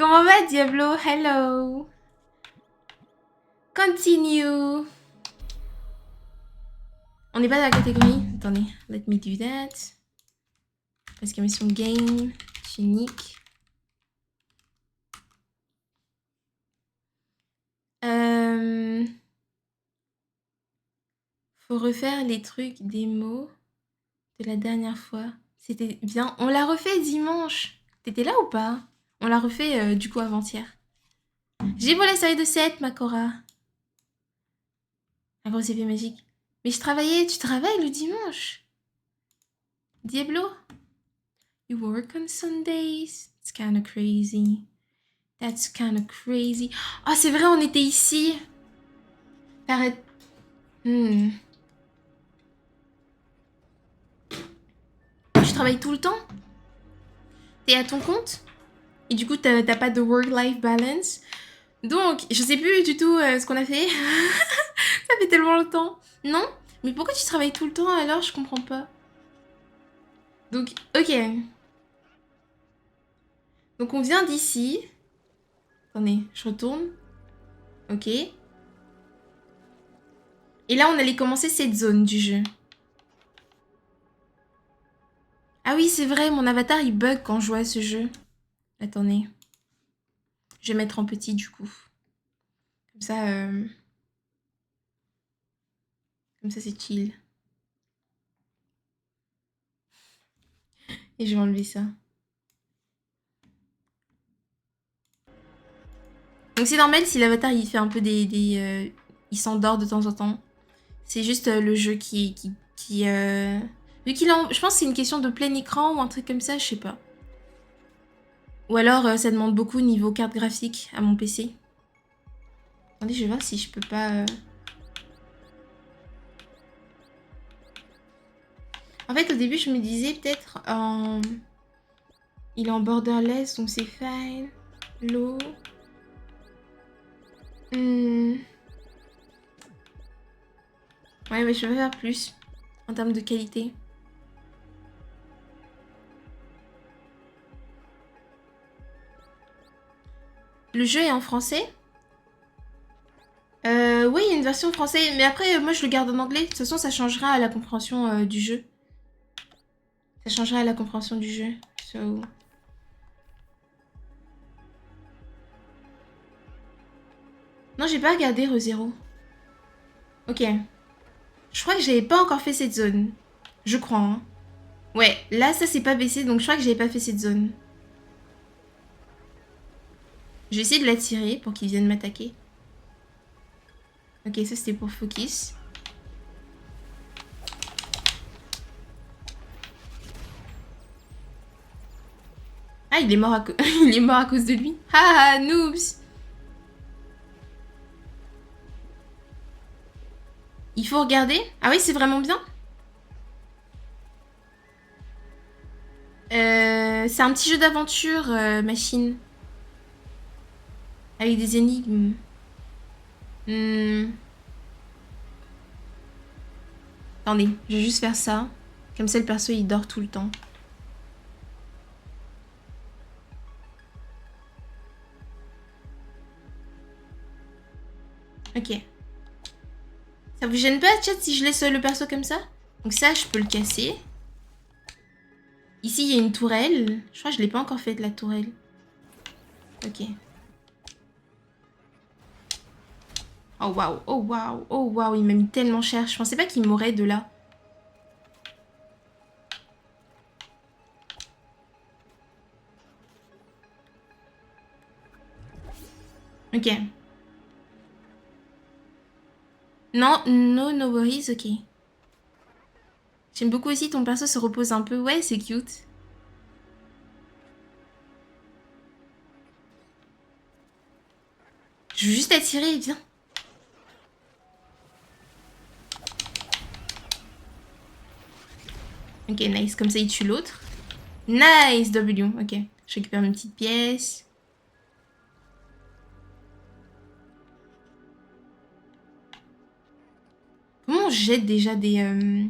Comment va, Diablo? Hello. Continue. On n'est pas dans la catégorie. Attendez, let me do that. Exclamation game. Unique. Faut refaire les trucs des mots de la dernière fois. C'était bien. On l'a refait dimanche. T'étais là ou pas? On l'a refait du coup avant-hier. J'ai volé ça de 7, Makora. Un gros effet magique. Mais je travaillais. Tu travailles le dimanche? Diablo? You work on Sundays? It's kind of crazy. That's kind of crazy. Oh, c'est vrai, on était ici. T'arrêtes. Tu travailles tout le temps? T'es à ton compte? Et du coup, t'as pas de work-life balance? Donc, je sais plus du tout ce qu'on a fait. Ça fait tellement longtemps. Non? Mais pourquoi tu travailles tout le temps alors? Je comprends pas. Donc, ok. Donc, on vient d'ici. Attendez, je retourne. Ok. Et là, on allait commencer cette zone du jeu. Ah oui, c'est vrai, mon avatar, il bug quand je joue à ce jeu. Attendez. Je vais mettre en petit, du coup. Comme ça, c'est chill. Et je vais enlever ça. Donc c'est normal si l'avatar, il fait un peu il s'endort de temps en temps. C'est juste le jeu vu qu'il je pense que c'est une question de plein écran ou un truc comme ça, je sais pas. Ou alors ça demande beaucoup niveau carte graphique à mon PC. Attendez, je vais voir si je peux pas... En fait, au début, je me disais peut-être il est en borderless, donc c'est fine. Low. Ouais, mais je vais faire plus en termes de qualité. Le jeu est en français? Oui, il y a une version française, mais après, moi je le garde en anglais. De toute façon, ça changera à la compréhension du jeu. Ça changera à la compréhension du jeu. So... Non, j'ai pas regardé ReZero. Ok. Je crois que j'avais pas encore fait cette zone. Je crois, hein. Ouais, là, ça s'est pas baissé, donc je crois que j'avais pas fait cette zone. Je vais essayer de l'attirer pour qu'il vienne m'attaquer. Ok, ça c'était pour focus. Ah, il est mort à, il est mort à cause de lui. Ah, noobs. Il faut regarder. Ah oui, c'est vraiment bien. C'est un petit jeu d'aventure, machine. Avec des énigmes. Attendez, je vais juste faire ça. Comme ça, le perso, il dort tout le temps. Ok. Ça vous gêne pas, chat, si je laisse le perso comme ça? Donc ça, je peux le casser. Ici, il y a une tourelle. Je crois que je l'ai pas encore faite, la tourelle. Ok. Oh waouh, oh waouh, oh waouh, il m'a mis tellement cher. Je pensais pas qu'il m'aurait de là. Ok. Non, no worries, ok. J'aime beaucoup aussi ton perso se repose un peu. Ouais, c'est cute. Je veux juste attirer, viens. Ok, nice. Comme ça, il tue l'autre. Nice, W. Ok. Je récupère mes petites pièces. Comment on jette déjà des...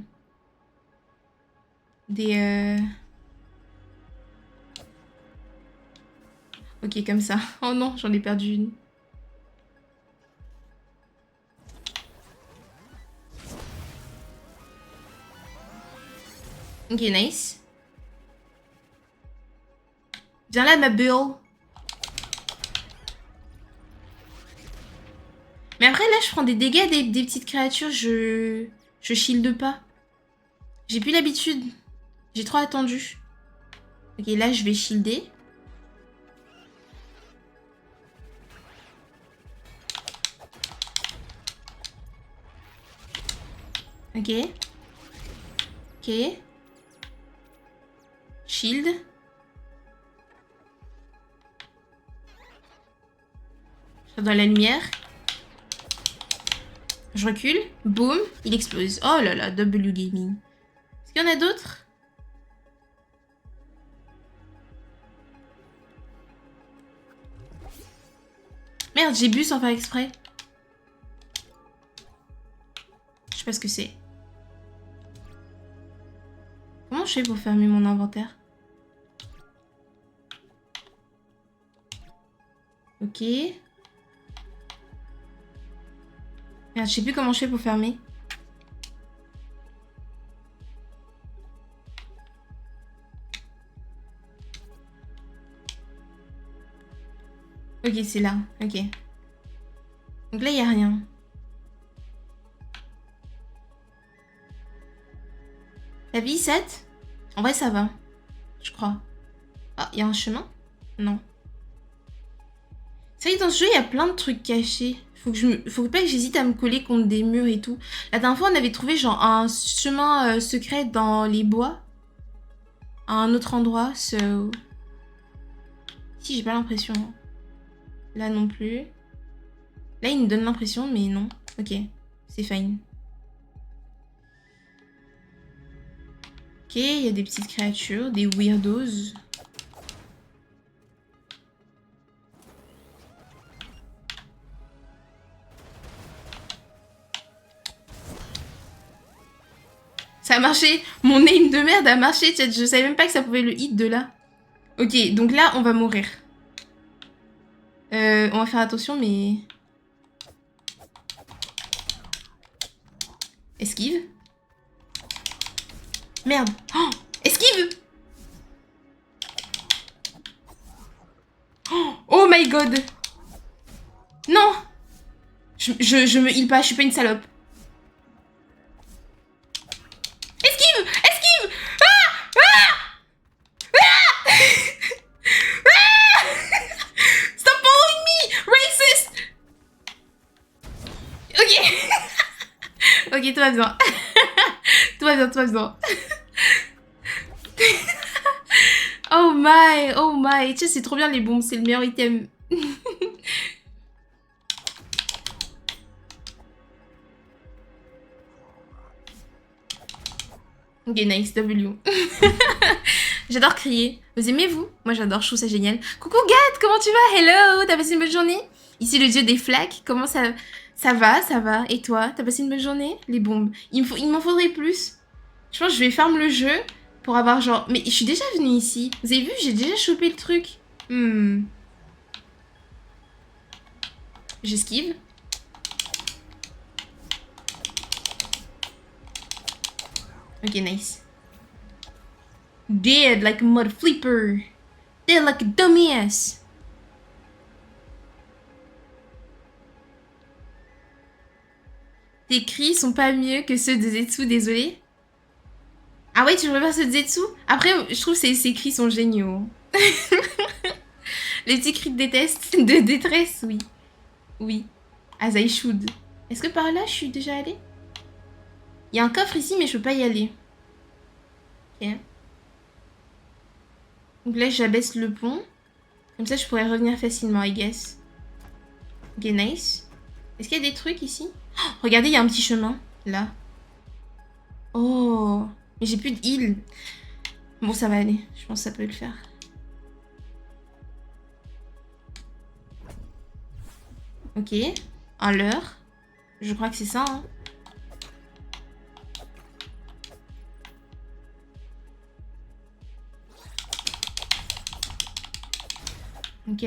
Ok, comme ça. Oh non, j'en ai perdu une. Ok, nice. Viens là, ma bulle. Mais après, là, je prends des dégâts des petites créatures. Je shield pas. J'ai plus l'habitude. J'ai trop attendu. Ok, là, je vais shielder. Ok. Ok. Shield. Je suis dans la lumière. Je recule. Boum. Il explose. Oh là là, W Gaming. Est-ce qu'il y en a d'autres? Merde, j'ai bu sans faire exprès. Je sais pas ce que c'est. Comment je fais pour fermer mon inventaire? Ok. Merde, je sais plus comment je fais pour fermer. Ok, c'est là. Ok. Donc là, il n'y a rien. La vie, 7? En vrai, ça va. Je crois. Ah, il y a un chemin? Non. C'est vrai que dans ce jeu, il y a plein de trucs cachés. Faut pas que j'hésite à me coller contre des murs et tout. La dernière fois, on avait trouvé genre un chemin secret dans les bois. À un autre endroit, so... Si, j'ai pas l'impression. Là non plus. Là, il me donne l'impression, mais non. Ok, c'est fine. Ok, il y a des petites créatures, des weirdos. Ça a marché. Mon aim de merde a marché, chat. Je savais même pas que ça pouvait le hit de là. Ok, donc là, on va mourir. On va faire attention, mais... Esquive. Merde. Oh, esquive. Oh my god. Non. Je me heal pas, je suis pas une salope. Esquive. Esquive. Ah, ah, ah. Ah. Stop following me. Racist. Ok. Ok, tout va bien. Tout va bien, tout va bien. Oh my, oh my. Tu sais, c'est trop bien les bombes, c'est le meilleur item. Ok, nice, W. J'adore crier. Vous aimez, vous? Moi, j'adore, je trouve ça génial. Coucou, Gat, comment tu vas? Hello, t'as passé une bonne journée? Ici, le dieu des flaques. Comment ça... Ça va, ça va. Et toi, t'as passé une bonne journée? Les bombes. Il m'en faudrait plus. Je pense que je vais fermer le jeu pour avoir genre... Mais je suis déjà venue ici. Vous avez vu, j'ai déjà chopé le truc. J'esquive. Ok, nice. Dead like a mud flipper. Dead like a dumbass. Tes cris sont pas mieux que ceux de Zetsu, désolé. Ah ouais, tu préfères ceux de Zetsu? Après, je trouve que ces cris sont géniaux. Les petits cris de détresse, oui. Oui. As I should. Est-ce que par là, je suis déjà allée? Il y a un coffre ici, mais je peux pas y aller. Ok. Donc là, j'abaisse le pont. Comme ça, je pourrais revenir facilement, I guess. Ok, nice. Est-ce qu'il y a des trucs ici? Oh, regardez, il y a un petit chemin, là. Oh, mais j'ai plus de heal. Bon, ça va aller. Je pense que ça peut le faire. Ok. Un leurre. Je crois que c'est ça, hein. Ok.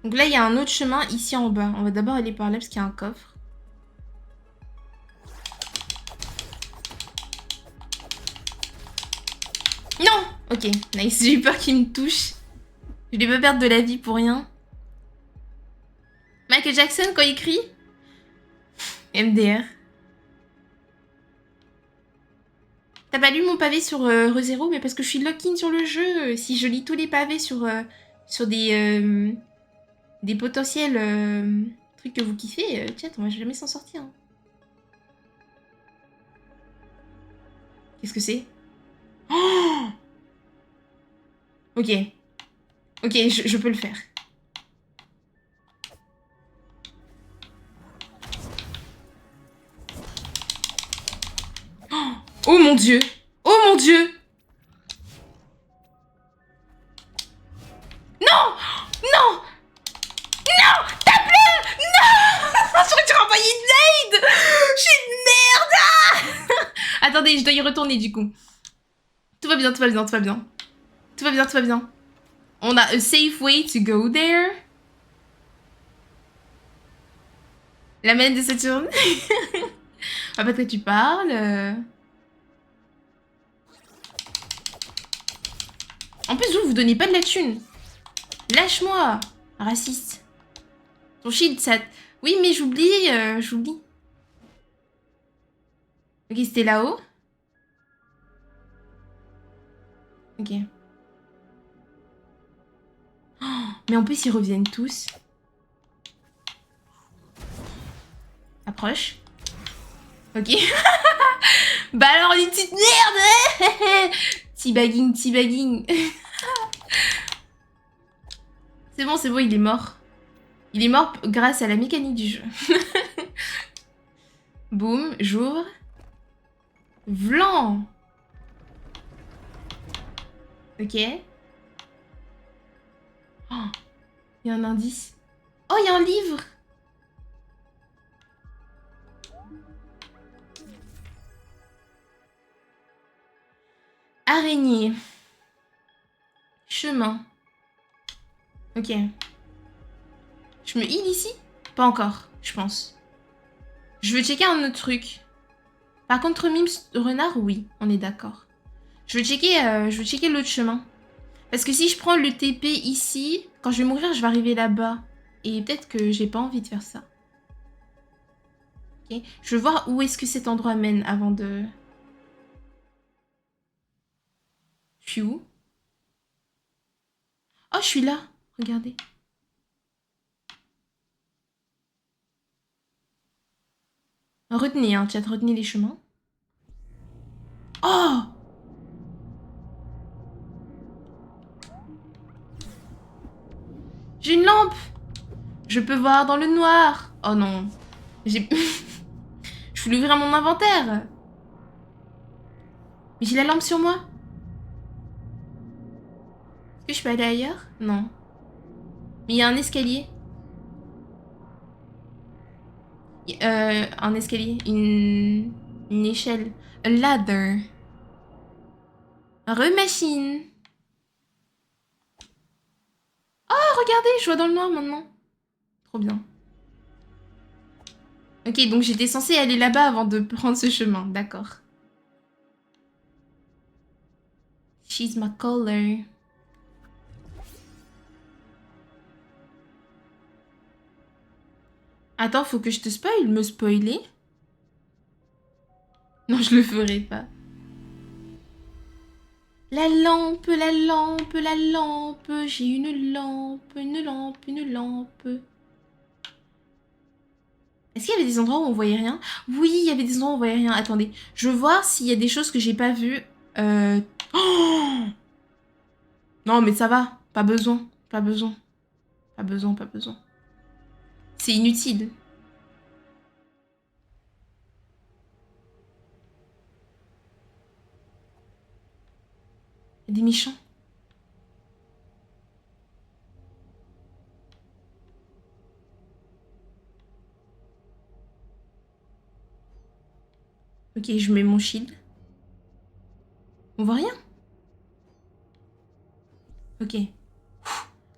Donc là, il y a un autre chemin ici en bas. On va d'abord aller par là parce qu'il y a un coffre. Non! Ok, nice. J'ai eu peur qu'il me touche. Je vais pas perdre de la vie pour rien. Michael Jackson, quand il crie? MDR. T'as pas lu mon pavé sur ReZero? Mais parce que je suis lock-in sur le jeu. Si je lis tous les pavés sur des potentiels trucs que vous kiffez, chat, on va jamais s'en sortir. Hein. Qu'est-ce que c'est? Oh, ok. Ok, je peux le faire. Oh mon dieu! Oh mon dieu! Non! Non! Non! Tape-le! Non! J'aurais dû renvoyer une aide! Je suis une merde! Attendez, je dois y retourner du coup. Tout va bien, tout va bien, tout va bien. Tout va bien, tout va bien. On a a safe way to go there. La manette de Saturne. Ah, pas de quoi tu parles. En plus, vous donnez pas de la thune. Lâche-moi, raciste. Ton shield, ça... Oui, mais j'oublie, j'oublie. Ok, c'était là-haut. Ok. Oh, mais en plus, ils reviennent tous. Approche. Ok. Bah alors, les petites merdes. Teabagging, teabagging. C'est bon, il est mort. Il est mort grâce à la mécanique du jeu. Boum, j'ouvre. Vlan. Ok. Oh, il y a un indice. Oh, il y a un livre. Araignée. Chemin. Ok. Je me heal ici? Pas encore, je pense. Je veux checker un autre truc. Par contre, Mims renard, oui, on est d'accord. Je veux checker l'autre chemin. Parce que si je prends le TP ici, quand je vais mourir, je vais arriver là-bas. Et peut-être que j'ai pas envie de faire ça. Ok. Je veux voir où est-ce que cet endroit mène avant de... Je suis où? Oh, je suis là. Regardez. Retenez, hein, chat, retenez les chemins. Oh! J'ai une lampe! Je peux voir dans le noir. Oh non. J'ai... Je voulais ouvrir mon inventaire. Mais j'ai la lampe sur moi. Est-ce que je peux aller ailleurs? Non. Mais il y a un escalier. Un escalier. Une échelle. A ladder. Remachine. Oh, regardez, je vois dans le noir maintenant. Trop bien. Ok, donc j'étais censée aller là-bas avant de prendre ce chemin. D'accord. She's my color. Attends, faut que je te spoil. Me spoiler? Non, je le ferai pas. La lampe, la lampe, la lampe. J'ai une lampe, une lampe, une lampe. Est-ce qu'il y avait des endroits où on voyait rien? Oui, il y avait des endroits où on voyait rien. Attendez, je veux voir s'il y a des choses que j'ai pas vues. Oh non, mais ça va. Pas besoin. Pas besoin. Pas besoin, pas besoin. C'est inutile. Il y a des méchants. Ok, je mets mon shield. On voit rien. Ok.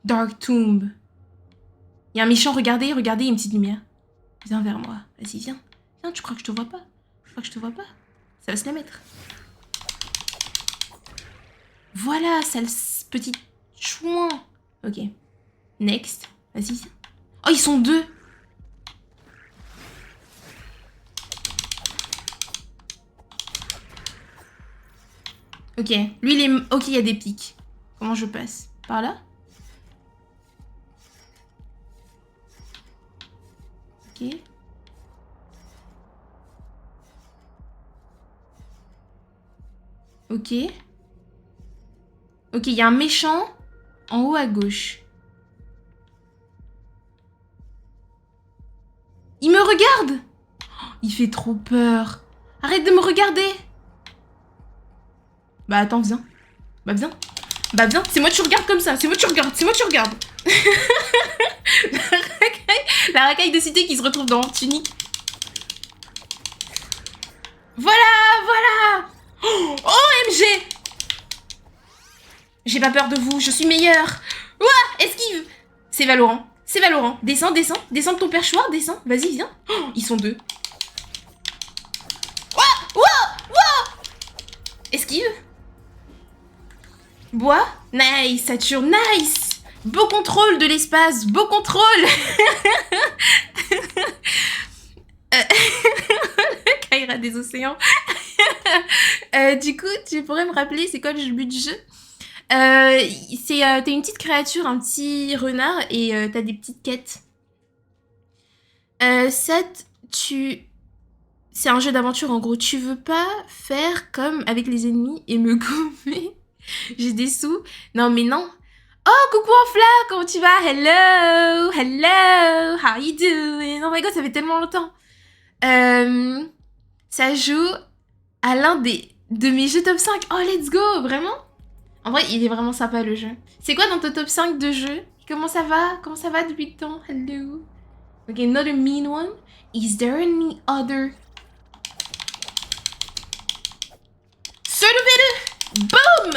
Dark Tomb. Il y a un méchant, regardez, regardez, il y a une petite lumière. Viens vers moi. Vas-y, viens. Viens, tu crois que je te vois pas? Je crois que je te vois pas. Ça va se la mettre. Voilà, sale petite chouin. Ok. Next. Vas-y, viens. Oh, ils sont deux. Ok. Lui, il est... Ok, il y a des pics. Comment je passe? Par là? Ok. Ok. Ok, il y a un méchant en haut à gauche. Il me regarde! Il fait trop peur. Arrête de me regarder! Bah attends, viens. Bah viens. Bah viens, c'est moi que tu regardes comme ça. C'est moi que tu regardes. C'est moi que tu regardes. La racaille de cité qui se retrouve dans Tunique. Voilà, voilà. Oh, OMG! J'ai pas peur de vous, je suis meilleure. Ouah, esquive. C'est Valorant. C'est Valorant. Descends, descends. Descends de ton perchoir, descends. Vas-y, viens. Oh, ils sont deux. Ouah, ouah, ouah. Esquive. Bois. Nice, Sature, nice. Beau contrôle de l'espace, beau contrôle. Kaira des océans. Du coup, tu pourrais me rappeler c'est quoi le but du jeu? T'es une petite créature, un petit renard, et t'as des petites quêtes. C'est un jeu d'aventure en gros. Tu veux pas faire comme avec les ennemis et me gommer? J'ai des sous. Non, mais non. Oh, coucou Enfla, comment tu vas? Hello, hello, how you doing? Oh my god, ça fait tellement longtemps. Ça joue à l'un de mes jeux top 5. Oh, let's go, vraiment? En vrai, il est vraiment sympa le jeu. C'est quoi dans ton top 5 de jeux? Comment ça va? Comment ça va depuis le temps? Hello. Ok, another mean one. Is there any other? Survivor! Boom!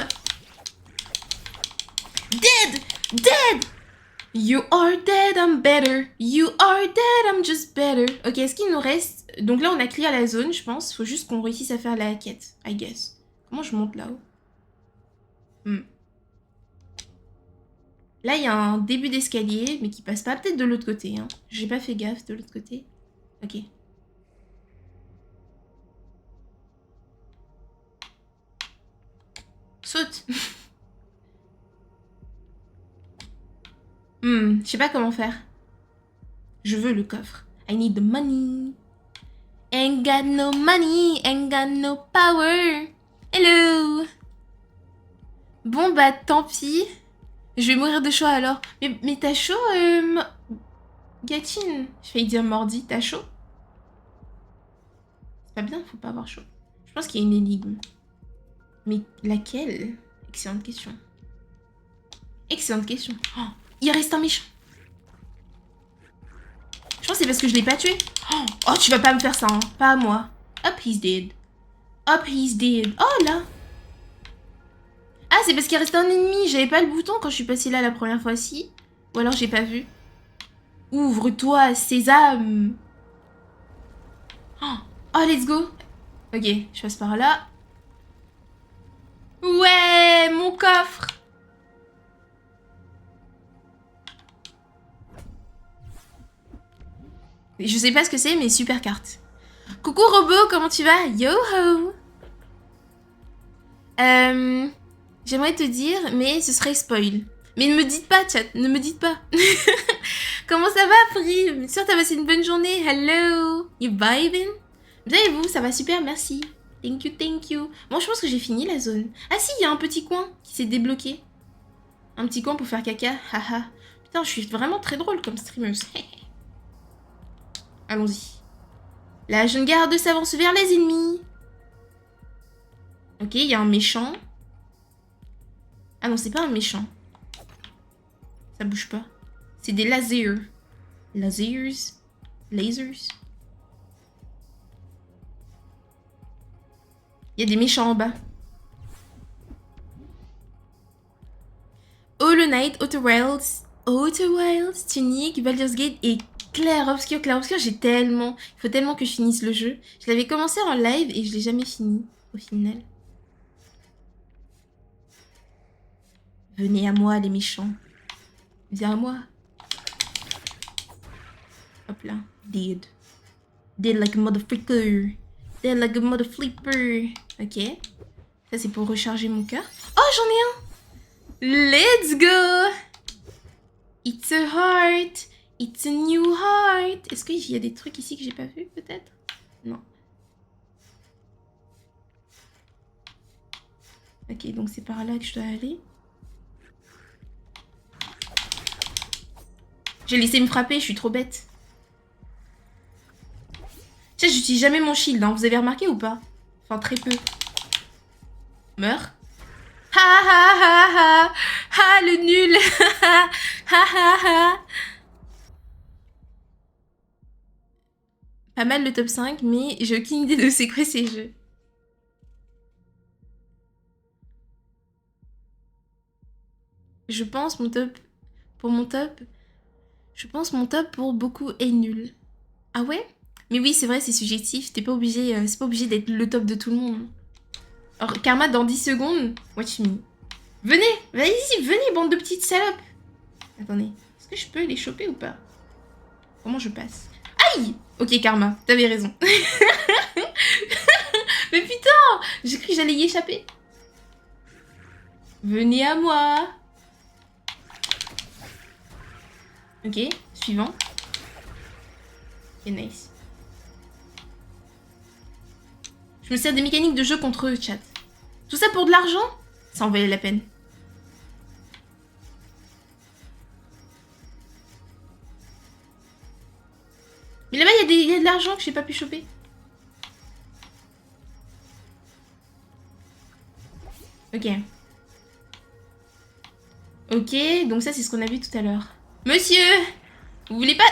Dead! Dead! You are dead, I'm better. You are dead, I'm just better. Ok, est-ce qu'il nous reste... Donc là, on a clear la zone, je pense. Faut juste qu'on réussisse à faire la quête, I guess. Comment je monte là-haut? Là, il y a un début d'escalier, mais qui passe pas peut-être de l'autre côté. Hein. J'ai pas fait gaffe de l'autre côté. Ok. Saute. Je sais pas comment faire. Je veux le coffre. I need the money. Ain't got no money, ain't got no power. Hello. Bon, bah, tant pis. Je vais mourir de chaud alors. Mais t'as chaud, Gatine? Je failli dire mordi. T'as chaud? C'est pas bien, faut pas avoir chaud. Je pense qu'il y a une énigme. Mais laquelle? Excellente question. Excellente question. Oh, il reste un méchant. Je pense que c'est parce que je l'ai pas tué. Oh, tu vas pas me faire ça, hein. Pas à moi. Hop, he's dead. Hop, he's dead. Oh, là. Ah, c'est parce qu'il restait un ennemi. J'avais pas le bouton quand je suis passée là la première fois-ci. Ou alors j'ai pas vu. Ouvre-toi, sésame. Oh, let's go. Ok, je passe par là. Ouais, mon coffre. Je sais pas ce que c'est, mais super carte. Coucou robot, comment tu vas? Yo ho. J'aimerais te dire, mais ce serait spoil. Mais ne me dites pas, chat, ne me dites pas. Comment ça va, Free? Bien sûr, t'as passé une bonne journée. Hello. You vibing? Bien et vous, ça va super, merci. Thank you, thank you. Bon, je pense que j'ai fini la zone. Ah si, il y a un petit coin qui s'est débloqué. Un petit coin pour faire caca, haha. Putain, je suis vraiment très drôle comme streameuse. Allons-y. La jeune garde s'avance vers les ennemis. Ok, il y a un méchant. Ah non, c'est pas un méchant. Ça bouge pas. C'est des lasers. Lasers. Lasers. Il y a des méchants en bas. Hollow Knight, Outer Wilds, Tunic, Baldur's Gate et Clair Obscur. Clair Obscur, j'ai tellement... Il faut tellement que je finisse le jeu. Je l'avais commencé en live et je l'ai jamais fini, au final. Venez à moi, les méchants. Viens à moi. Hop là. Dead. Dead like a motherfucker. Dead like a motherflipper. Ok. Ça, c'est pour recharger mon cœur. Oh, j'en ai un. Let's go. It's a heart. It's a new heart. Est-ce qu'il y a des trucs ici que j'ai pas vu, peut-être? Non. Ok, donc c'est par là que je dois aller. J'ai laissé me frapper, je suis trop bête. Tiens, j'utilise jamais mon shield, hein. Vous avez remarqué ou pas? Enfin, très peu. Meurs. Ha ha ha ha. Ha, le nul. Ha ha ha. Pas mal le top 5, mais j'ai aucune idée de c'est quoi ces jeux. Je pense mon top... Pour mon top... Je pense mon top pour beaucoup est nul. Ah ouais? Mais oui, c'est vrai, c'est subjectif. T'es pas obligé... c'est pas obligé d'être le top de tout le monde. Alors, Karma, dans 10 secondes... Watch me. Venez! Vas-y, venez, bande de petites salopes! Attendez. Est-ce que je peux les choper ou pas? Comment je passe? Aïe! Ok, Karma, t'avais raison. Mais putain! J'ai cru que j'allais y échapper. Venez à moi! Ok, suivant. Ok, nice. Je me sers des mécaniques de jeu contre eux, chat. Tout ça pour de l'argent? Ça en valait la peine. Mais là-bas, il y a de l'argent que j'ai pas pu choper. Ok. Ok, donc ça, c'est ce qu'on a vu tout à l'heure. Monsieur! Vous voulez pas...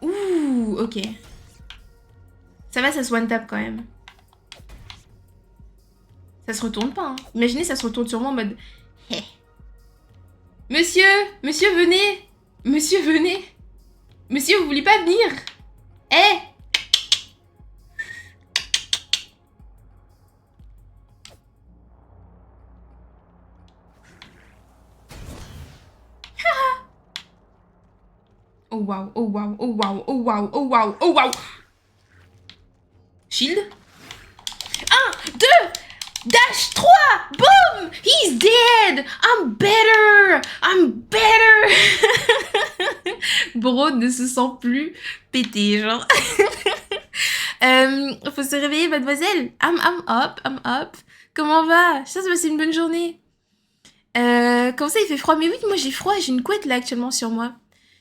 Ouh, ok. Ça va, ça se one-tap quand même. Ça se retourne pas, hein. Imaginez, ça se retourne sur moi en mode... Hé. Monsieur! Monsieur, venez! Monsieur, venez! Monsieur, vous voulez pas venir? Hé! Oh waouh, oh waouh, oh waouh, oh waouh, oh waouh, oh waouh! Shield? 1, 2, dash, 3, boom! He's dead! I'm better! I'm better! Bro ne se sent plus pété, genre. Faut se réveiller, mademoiselle. I'm up, I'm up. Comment va? Ça se passe une bonne journée. Comment ça, il fait froid? Mais oui, moi j'ai froid, j'ai une couette là actuellement sur moi.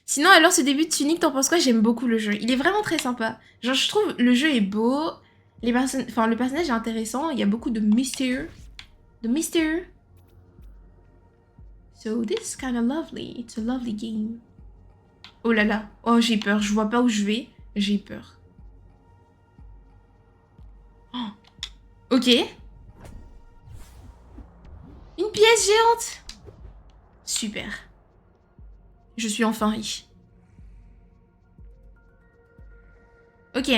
Sinon, alors ce début de Tunic, t'en penses quoi? J'aime beaucoup le jeu. Il est vraiment très sympa. Genre, je trouve le jeu est beau. Le personnage est intéressant. Il y a beaucoup de mystère. So, this is kind of lovely. It's a lovely game. Oh là là. Oh, j'ai peur. Je vois pas où je vais. J'ai peur. Oh. Ok. Une pièce géante. Super. Je suis enfin riche. Ok.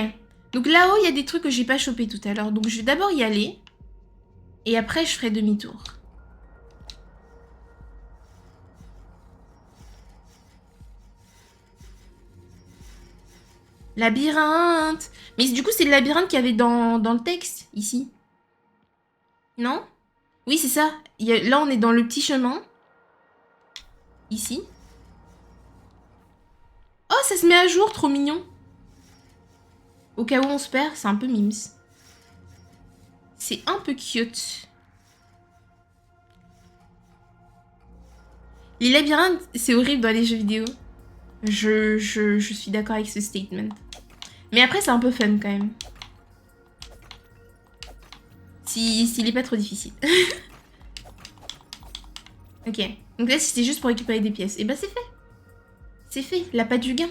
Donc là-haut, il y a des trucs que j'ai pas chopé tout à l'heure. Donc je vais d'abord y aller. Et après, je ferai demi-tour. Labyrinthe. Mais du coup, c'est le labyrinthe qu'il y avait dans le texte, ici. Non? Oui, c'est ça. Là, on est dans le petit chemin. Ici. Oh, ça se met à jour, trop mignon. Au cas où on se perd, c'est un peu mimes. C'est un peu cute. Les labyrinthes, c'est horrible dans les jeux vidéo. Je suis d'accord avec ce statement. Mais après, c'est un peu fun quand même. S'il est pas trop difficile. Ok. Donc là, c'était juste pour récupérer des pièces. Et bah, c'est fait. C'est fait. La patte du gain.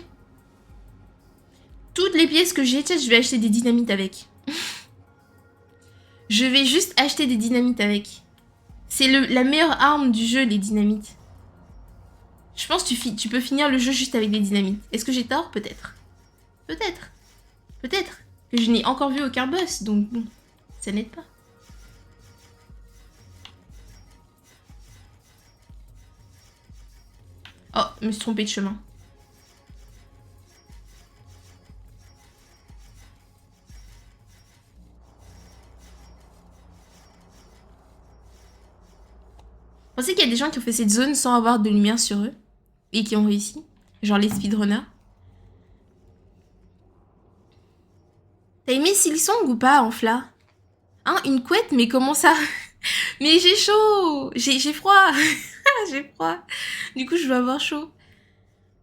Toutes les pièces que j'ai, je vais acheter des dynamites avec. Je vais juste acheter des dynamites avec. C'est la meilleure arme du jeu, les dynamites. Je pense que tu peux finir le jeu juste avec des dynamites. Est-ce que j'ai tort? Peut-être. Peut-être. Peut-être. Que je n'ai encore vu aucun boss, donc bon, ça n'aide pas. Oh, je me suis trompée de chemin. Vous pensez qu'il y a des gens qui ont fait cette zone sans avoir de lumière sur eux et qui ont réussi? Genre les speedrunners. T'as aimé Silksong ou pas, Enfla? Hein, une couette? Mais comment ça? Mais j'ai chaud! J'ai froid! J'ai froid. Du coup, je vais avoir chaud.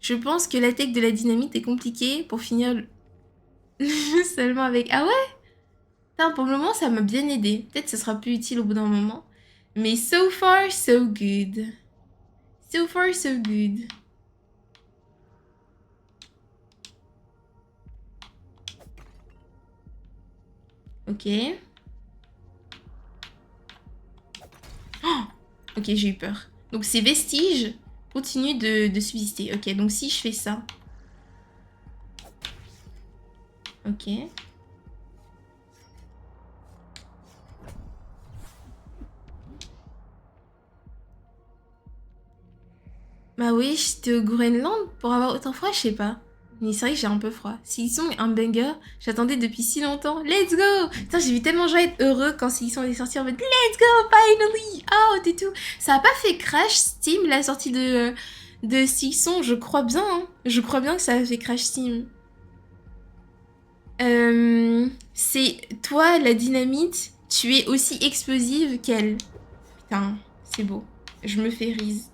Je pense que la tech de la dynamite est compliquée pour finir le jeu seulement avec... Ah ouais? Putain, pour le moment, ça m'a bien aidé. Peut-être que ça sera plus utile au bout d'un moment. Mais so far, so good. So far, so good. Ok. Oh, ok, j'ai eu peur. Donc ces vestiges continuent de subsister. Ok, donc si je fais ça... Ok. Bah oui, j'étais au Groenland pour avoir autant froid, je sais pas. Mais c'est vrai que j'ai un peu froid. Silksong, un banger, j'attendais depuis si longtemps. Let's go! Putain, j'ai vu tellement de gens être heureux quand Silksong est sorti en mode let's go, finally! Out et tout. Ça a pas fait crash Steam la sortie de Silksong, je crois bien. Hein. Je crois bien que ça a fait crash Steam. C'est toi, la dynamite, tu es aussi explosive qu'elle. Putain, c'est beau. Je me fais rise.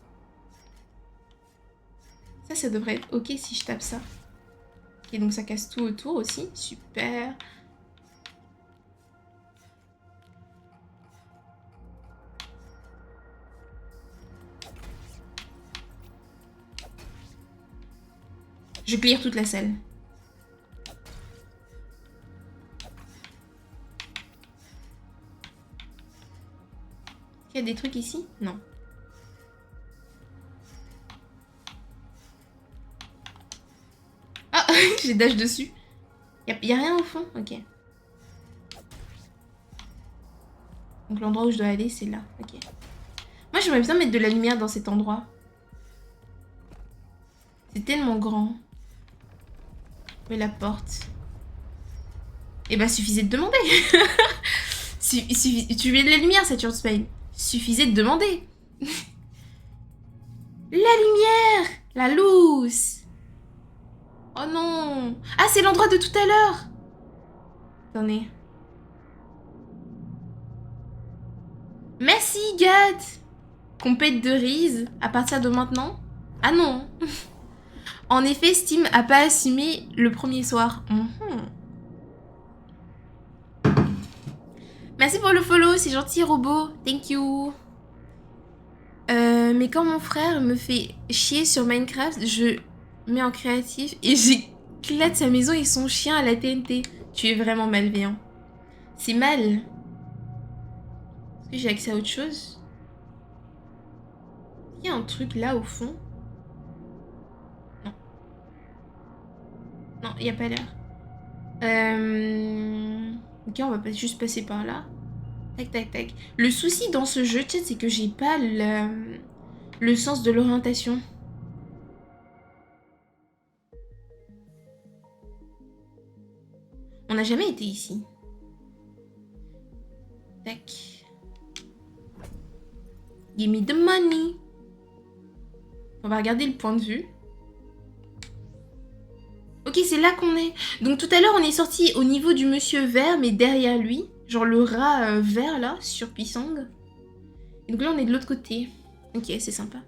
Ça devrait être ok si je tape ça. Ok, donc ça casse tout autour aussi. Super. Je clear toute la salle. Il y a des trucs ici? Non. Ah, j'ai dash dessus. Y a rien au fond? Ok. Donc l'endroit où je dois aller, c'est là. Ok. Moi, j'aimerais bien mettre de la lumière dans cet endroit. C'est tellement grand. Où est la porte? Eh bah, suffisait de demander. Tu veux de la lumière, Saturn Spain. Suffisait de demander. La lumière! La loose! Oh non! Ah, c'est l'endroit de tout à l'heure! Attendez. Merci, Gad! Compète de Reese à partir de maintenant? Ah non! En effet, Steam a pas assumé le premier soir. Merci pour le follow, c'est gentil, robot. Thank you. Mais quand mon frère me fait chier sur Minecraft, je mets en créatif et j'éclate sa maison et son chien à la TNT. Tu es vraiment malveillant. C'est mal. Est-ce que j'ai accès à autre chose? Il y a un truc là au fond. Non. Non, il n'y a pas l'air. Ok, on va pas juste passer par là. Tac, tac, tac. Le souci dans ce jeu, tu sais, c'est que j'ai pas le sens de l'orientation. On n'a jamais été ici. Tac. Give me the money. On va regarder le point de vue. Ok, c'est là qu'on est. Donc tout à l'heure, on est sorti au niveau du monsieur vert, mais derrière lui. Genre le rat vert, là, sur Pisang. Et donc là, on est de l'autre côté. Ok, c'est sympa.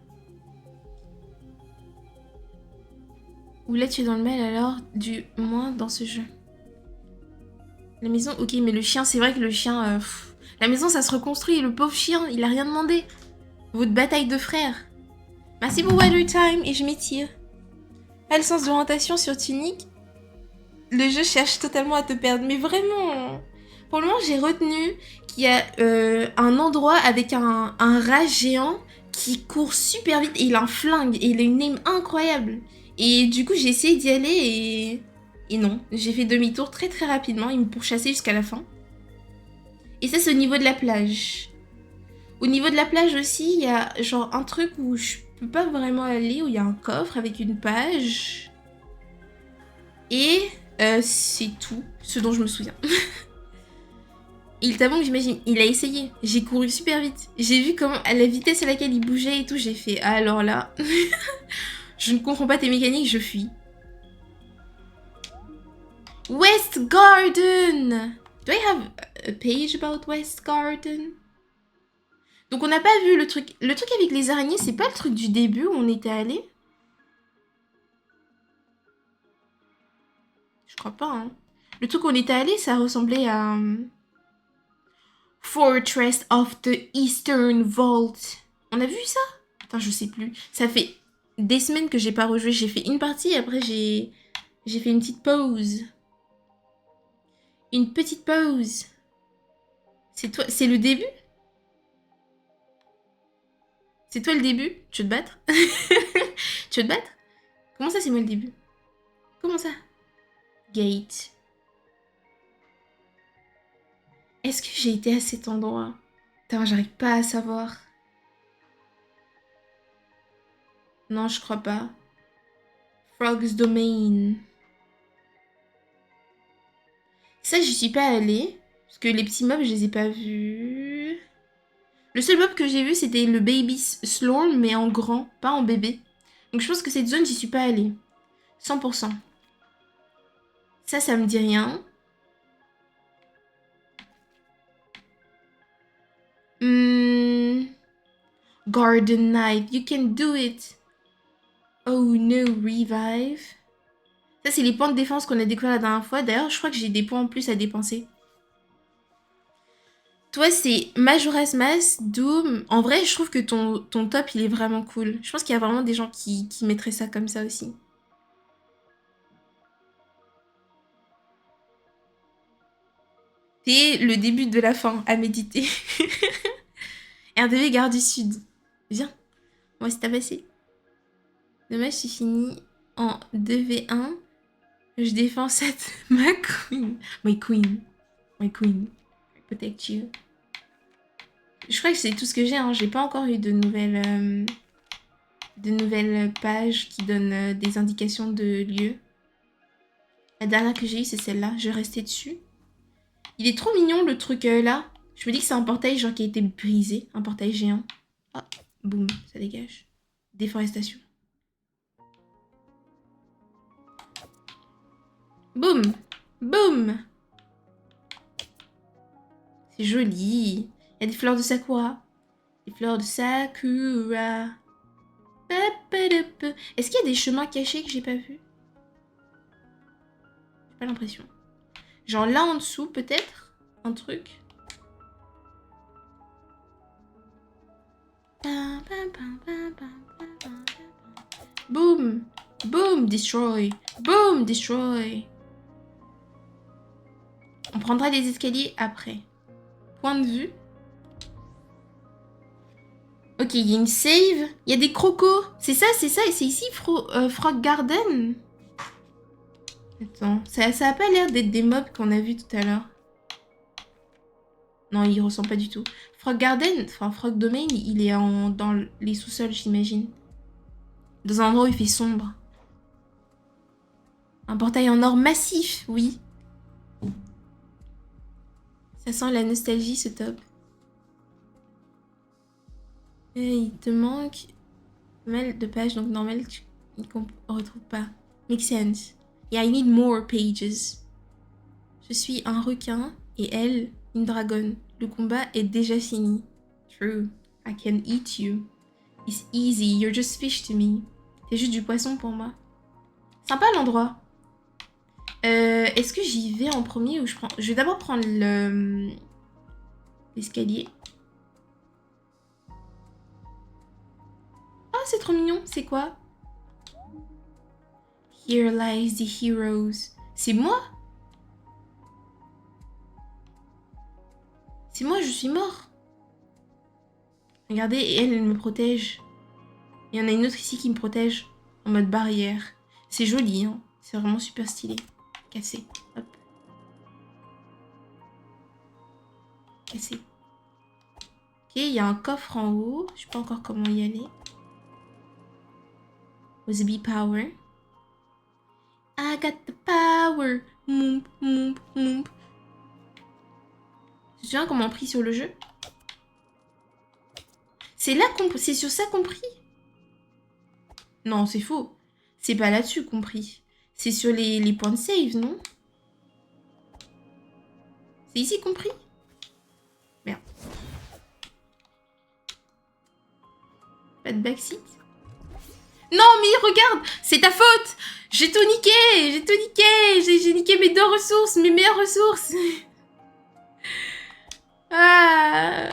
Ou là, tu es dans le mal, alors, du moins dans ce jeu. La maison, ok, mais le chien, c'est vrai que le chien... La maison, ça se reconstruit. Le pauvre chien, il a rien demandé. Votre bataille de frères. Merci pour Water Time, et je m'étire. Pas le sens d'orientation sur Tunic. Le jeu cherche totalement à te perdre, mais vraiment. Pour le moment, j'ai retenu qu'il y a un endroit avec un rat géant qui court super vite et il a un flingue et il a une aim incroyable. Et du coup, j'ai essayé d'y aller et non. J'ai fait demi-tour très très rapidement. Il me pourchassait jusqu'à la fin. Et ça, c'est au niveau de la plage. Au niveau de la plage aussi, il y a genre un truc où je peux pas vraiment aller, où il y a un coffre avec une page. Et c'est tout ce dont je me souviens. Il t'avoue que j'imagine, il a essayé. J'ai couru super vite. J'ai vu comment, à la vitesse à laquelle il bougeait et tout, j'ai fait alors là, je ne comprends pas tes mécaniques, je fuis. West Garden! Do I have a page about West Garden? Donc on n'a pas vu le truc. Le truc avec les araignées, c'est pas le truc du début où on était allé? Je crois pas, hein. Le truc où on était allé, ça ressemblait à... Fortress of the Eastern Vault. On a vu ça? Attends, je sais plus. Ça fait des semaines que j'ai pas rejoué. J'ai fait une partie et après j'ai fait une petite pause. Une petite pause. C'est toi, c'est le début? C'est toi le début? Tu veux te battre? Tu veux te battre? Comment ça c'est moi le début? Comment ça? Gate. Est-ce que j'ai été à cet endroit? Putain, j'arrive pas à savoir. Non, je crois pas. Frog's Domain. Ça, j'y suis pas allée. Parce que les petits mobs, je les ai pas vus. Le seul mob que j'ai vu, c'était le Baby Slorm, mais en grand, pas en bébé. Donc je pense que cette zone, j'y suis pas allée. 100%. Ça me dit rien. Garden Knife, you can do it. Oh no, revive. Ça, c'est les points de défense qu'on a découvert la dernière fois. D'ailleurs, je crois que j'ai des points en plus à dépenser. Toi, c'est Majora's Mask, Doom. En vrai, je trouve que ton top, il est vraiment cool. Je pense qu'il y a vraiment des gens qui mettraient ça comme ça aussi. C'est le début de la fin à méditer. RDV Gare du Sud. Viens, on va se tabasser. Dommage, c'est fini en 2v1. Je défends cette... ma queen. My queen. My queen. I protect you. Je crois que c'est tout ce que j'ai. Hein. J'ai pas encore eu de nouvelles pages qui donnent des indications de lieu. La dernière que j'ai eue, c'est celle-là. Je restais dessus. Il est trop mignon, le truc là. Je me dis que c'est un portail genre qui a été brisé. Un portail géant. Ah, boum, ça dégage. Déforestation. Boum, boum. C'est joli. Il y a des fleurs de sakura. Des fleurs de sakura. Est-ce qu'il y a des chemins cachés que j'ai pas vus? J'ai pas l'impression. Genre là en dessous, peut-être? Un truc? Boom! Boom! Destroy! Boom! Destroy! On prendra les escaliers après. Point de vue. Ok, il y a une save. Il y a des crocos. C'est ça, et c'est ici Frog Garden. Attends, ça a pas l'air d'être des mobs qu'on a vus tout à l'heure. Non, il ressemble pas du tout. Frog Garden, enfin Frog Domain, il est dans les sous-sols, j'imagine. Dans un endroit où il fait sombre. Un portail en or massif, oui. Ça sent la nostalgie, ce top. Et il te manque pas mal de pages, donc normal, qu'on retrouve pas. Make sense. Yeah, I need more pages. Je suis un requin et elle, une dragonne. Le combat est déjà fini. True. I can eat you. It's easy. You're just fish to me. T'es juste du poisson pour moi. Sympa l'endroit. Est-ce que j'y vais en premier ou je prends... Je vais d'abord prendre l'escalier. Oh, c'est trop mignon. C'est quoi? Here lies the heroes. C'est moi? C'est moi, je suis mort. Regardez, et elle me protège. Il y en a une autre ici qui me protège. En mode barrière. C'est joli, hein. C'est vraiment super stylé. Cassé. Hop. Cassé. Ok, il y a un coffre en haut. Je sais pas encore comment y aller. Ozzy Power. I got the power. Moump, moump, moump. Tu te souviens comment on prie sur le jeu? C'est là qu'on... C'est sur ça qu'on prie? Non, c'est faux. C'est pas là-dessus qu'on prie. C'est sur les points de save, non? C'est ici qu'on prie? Merde. Pas de backseat? Non, mais regarde! C'est ta faute! J'ai tout niqué! J'ai tout niqué! J'ai niqué mes 2 ressources, mes meilleures ressources! Ah!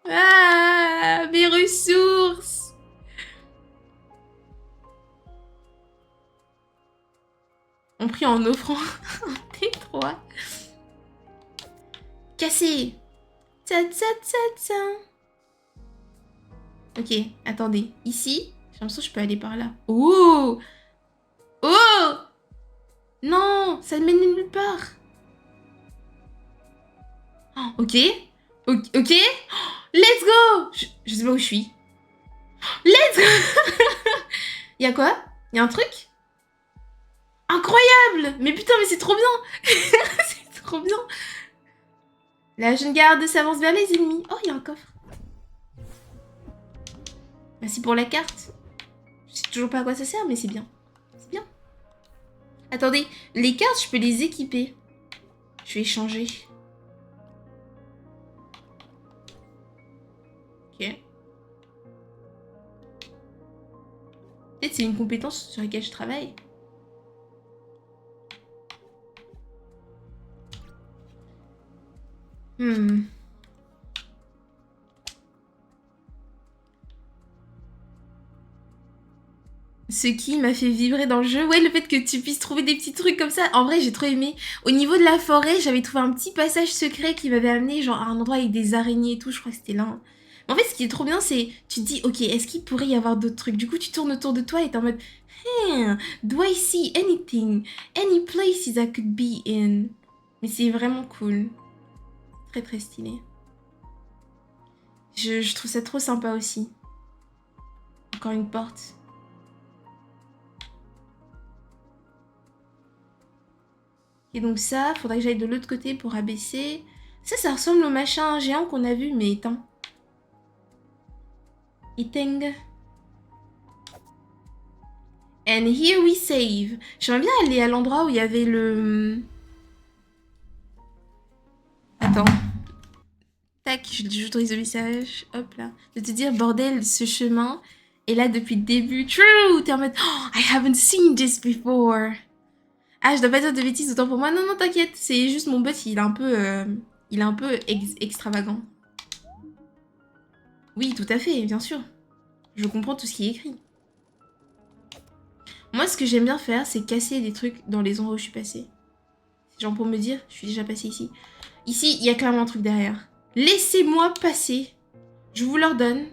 Ah! Mes ressources! On prie en offrant un T3. Cassé! Tsa tsa tsa tsa! Ok, attendez. Ici, j'ai l'impression que je peux aller par là. Oh! Oh! Non! Ça ne mène nulle part. Oh, ok. Ok. Oh, let's go! Je sais pas où je suis. Let's go! Y'a quoi? Y'a un truc? Incroyable! Mais putain, mais c'est trop bien! C'est trop bien! La jeune garde s'avance vers les ennemis. Oh, y'a un coffre. Merci pour la carte. Je sais toujours pas à quoi ça sert, mais c'est bien. C'est bien. Attendez, les cartes, je peux les équiper. Je vais échanger. Ok. Peut-être c'est une compétence sur laquelle je travaille. Ce qui m'a fait vibrer dans le jeu, ouais, le fait que tu puisses trouver des petits trucs comme ça, en vrai, j'ai trop aimé. Au niveau de la forêt, j'avais trouvé un petit passage secret qui m'avait amené genre à un endroit avec des araignées et tout, je crois que c'était là. Mais en fait, ce qui est trop bien, c'est, tu te dis, ok, est-ce qu'il pourrait y avoir d'autres trucs? Du coup, tu tournes autour de toi et t'es en mode, hey, do I see anything? Any places I could be in? Mais c'est vraiment cool. Très très stylé. Je trouve ça trop sympa aussi. Encore une porte. Et donc ça, faudrait que j'aille de l'autre côté pour abaisser. Ça ressemble au machin géant qu'on a vu, mais éteint. Eating. And here we save. J'aimerais bien aller à l'endroit où il y avait le... Attends. Tac, j'autorise le message. Hop là. De te dire, bordel, ce chemin est là depuis le début. True! T'es en mode, oh, I haven't seen this before. Ah, je dois pas dire de bêtises, autant pour moi. Non, non, t'inquiète. C'est juste mon bot, il est un peu extravagant. Oui, tout à fait, bien sûr. Je comprends tout ce qui est écrit. Moi, ce que j'aime bien faire, c'est casser des trucs dans les endroits où je suis passée. Genre pour me dire, je suis déjà passée ici. Ici, il y a clairement un truc derrière. Laissez-moi passer. Je vous l'ordonne.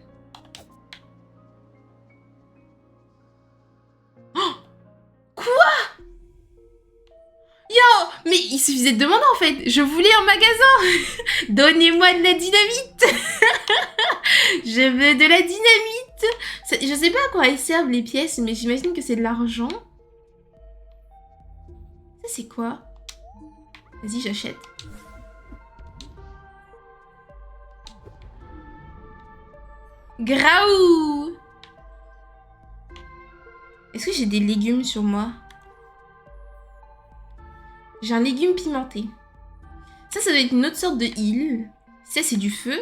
Oh! Quoi? Yo! Mais il suffisait de demander en fait. Je voulais un magasin. Donnez-moi de la dynamite. Je veux de la dynamite. Je sais pas à quoi elles servent les pièces, mais j'imagine que c'est de l'argent. Ça c'est quoi? Vas-y, j'achète. Graou! Est-ce que j'ai des légumes sur moi? J'ai un légume pimenté. Ça doit être une autre sorte de heal. Ça, c'est du feu.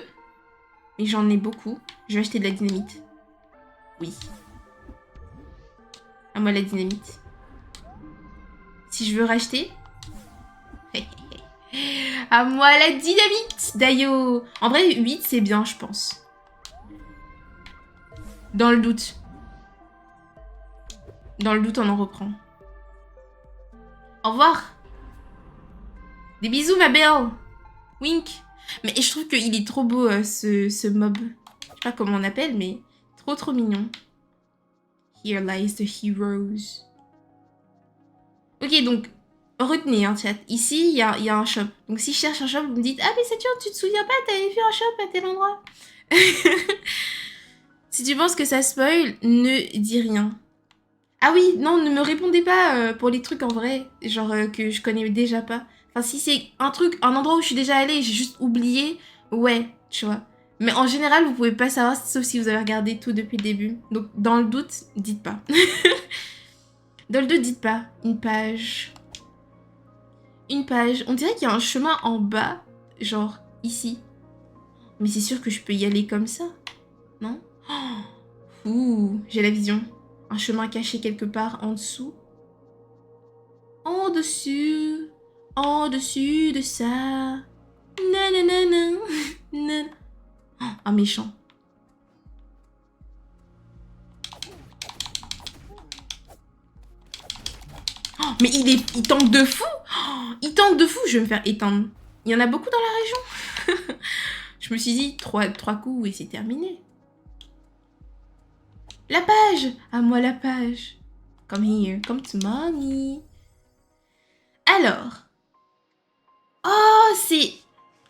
Mais j'en ai beaucoup. Je vais acheter de la dynamite. Oui. À moi la dynamite. Si je veux racheter... À moi la dynamite, Dayo. En vrai, 8, c'est bien, je pense. Dans le doute. Dans le doute, on en reprend. Au revoir. Des bisous, ma belle. Wink. Mais je trouve qu'il est trop beau, ce mob. Je sais pas comment on appelle, mais trop mignon. Here lies the heroes. Ok, donc, retenez, hein, chat. Ici, il y a un shop. Donc, si je cherche un shop, vous me dites « Ah, mais Saturne, tu te souviens pas, t'avais vu un shop à tel endroit ?» Si tu penses que ça spoil, ne dis rien. Ah oui, non, ne me répondez pas pour les trucs en vrai, genre que je connais déjà pas. Enfin, si c'est un endroit où je suis déjà allée et j'ai juste oublié, ouais, tu vois. Mais en général, vous pouvez pas savoir, sauf si vous avez regardé tout depuis le début. Donc, dans le doute, dites pas. Dans le doute, dites pas. Une page. Une page. On dirait qu'il y a un chemin en bas, genre ici. Mais c'est sûr que je peux y aller comme ça, non? Ouh, j'ai la vision. Un chemin caché quelque part en dessous. En dessus de ça. Nanana. Nan. Oh, un méchant. Oh, mais il tank de fou. Oh, il tank de fou, je vais me faire éteindre. Il y en a beaucoup dans la région. Je me suis dit, trois coups et c'est terminé. La page. À moi la page. Come here, come to mommy. Alors. Oh, c'est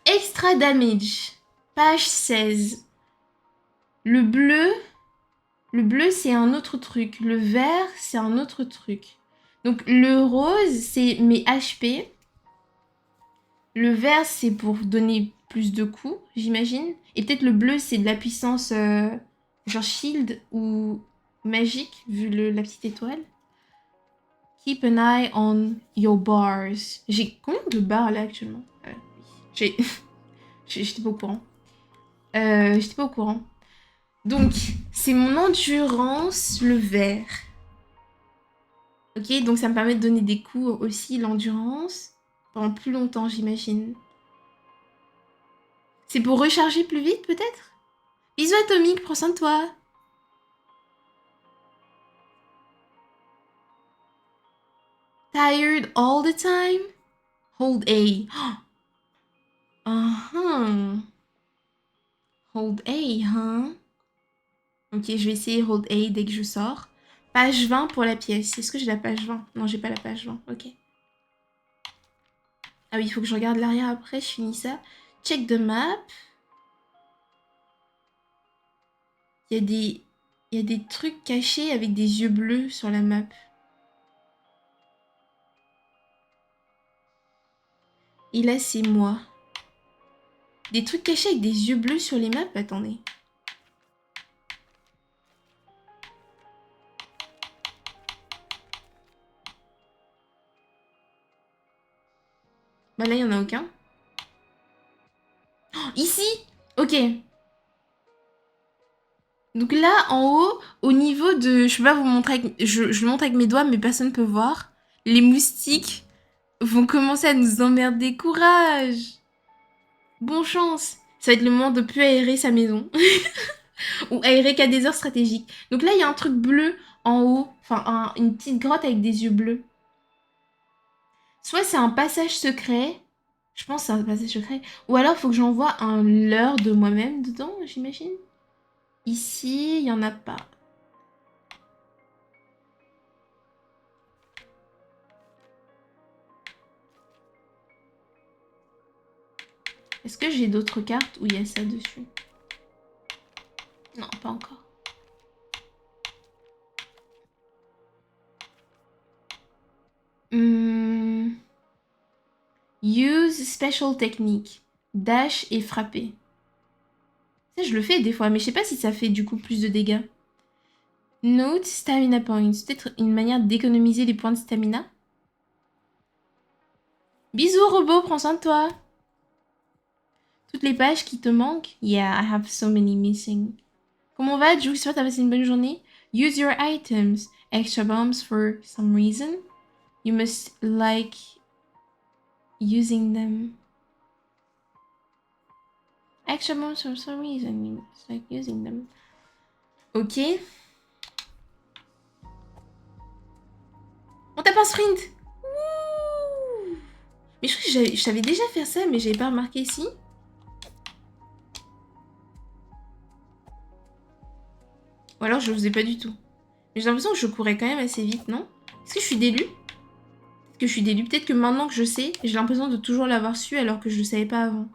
extra damage. Page 16. Le bleu, c'est un autre truc. Le vert, c'est un autre truc. Donc, le rose, c'est mes HP. Le vert, c'est pour donner plus de coups, j'imagine. Et peut-être le bleu, c'est de la puissance genre shield ou magique, vu la petite étoile. Keep an eye on your bars. J'ai combien de barres là actuellement? J'ai... J'étais pas au courant. J'étais pas au courant. Donc, c'est mon endurance, le vert. Ok, donc ça me permet de donner des coups aussi, l'endurance. Pendant plus longtemps, j'imagine. C'est pour recharger plus vite, peut-être? Bisous Atomique, prends soin de toi. Tired all the time? Hold A. Hold A, hein? Ok, je vais essayer Hold A dès que je sors. Page 20 pour la pièce. Est-ce que j'ai la page 20? Non, j'ai pas la page 20. Ok. Ah oui, il faut que je regarde l'arrière après, je finis ça. Check the map. Il y a des trucs cachés avec des yeux bleus sur la map. Et là, c'est moi. Des trucs cachés avec des yeux bleus sur les maps? Attendez. Bah là, il n'y en a aucun. Oh, ici! Ok. Donc là, en haut, au niveau de... Je peux pas vous montrer avec... Je le montre avec mes doigts, mais personne ne peut voir. Les moustiques vont commencer à nous emmerder. Courage! Bonne chance! Ça va être le moment de plus aérer sa maison. Ou aérer qu'à des heures stratégiques. Donc là, il y a un truc bleu en haut. Enfin, une petite grotte avec des yeux bleus. Soit c'est un passage secret. Je pense que c'est un passage secret. Ou alors, il faut que j'envoie un leurre de moi-même dedans, j'imagine. Ici, il n'y en a pas. Est-ce que j'ai d'autres cartes où il y a ça dessus? Non, pas encore. Use special technique. Dash et frapper. Ça, je le fais des fois, mais je sais pas si ça fait du coup plus de dégâts. Note stamina points. Peut-être une manière d'économiser les points de stamina. Bisous robot, prends soin de toi. Toutes les pages qui te manquent. Yeah, I have so many missing. Comment va, Jou? J'espère que t'as passé une bonne journée. Use your items. Extra bombs for some reason. You must like using them. Extra bombs for some reason. You must like using them. Ok. On tape un sprint. Ouh. Mais je crois que je savais déjà faire ça, mais j'avais pas remarqué ici. Ou alors je le faisais pas du tout. Mais j'ai l'impression que je courais quand même assez vite, non? Est-ce que je suis délue? Peut-être que je suis délue. Peut-être que maintenant que je sais, j'ai l'impression de toujours l'avoir su alors que je le savais pas avant.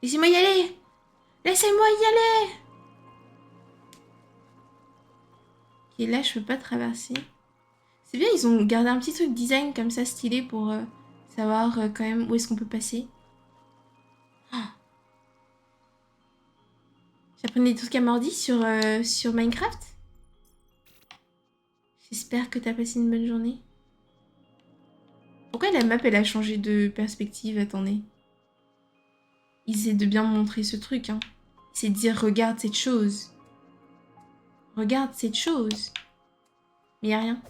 Laissez-moi y aller! Laissez-moi y aller! Ok, là, je peux pas traverser. C'est bien, ils ont gardé un petit truc design comme ça, stylé, pour savoir quand même où est-ce qu'on peut passer. Oh, j'apprends des trucs à mordi sur Minecraft. J'espère que t'as passé une bonne journée. Pourquoi la map, elle a changé de perspective? Attendez. Ils essaient de bien montrer ce truc, hein. C'est de dire, regarde cette chose. Regarde cette chose. Mais y a rien.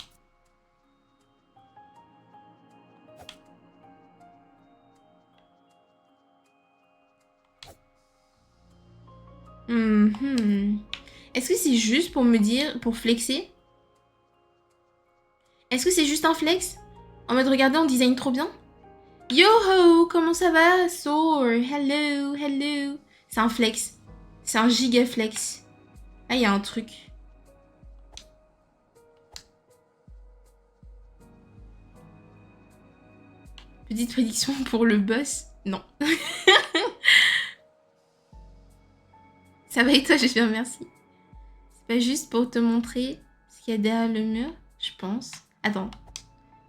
Est-ce que c'est juste pour me dire, pour flexer? Est-ce que c'est juste un flex? En mode, regardez, on design trop bien? Yo-ho, comment ça va? Soar, hello, hello. C'est un flex. C'est un giga flex. Ah, il y a un truc. Petite prédiction pour le boss? Non. Ça va et toi, je bien, merci. C'est pas juste pour te montrer ce qu'il y a derrière le mur, je pense. Attends.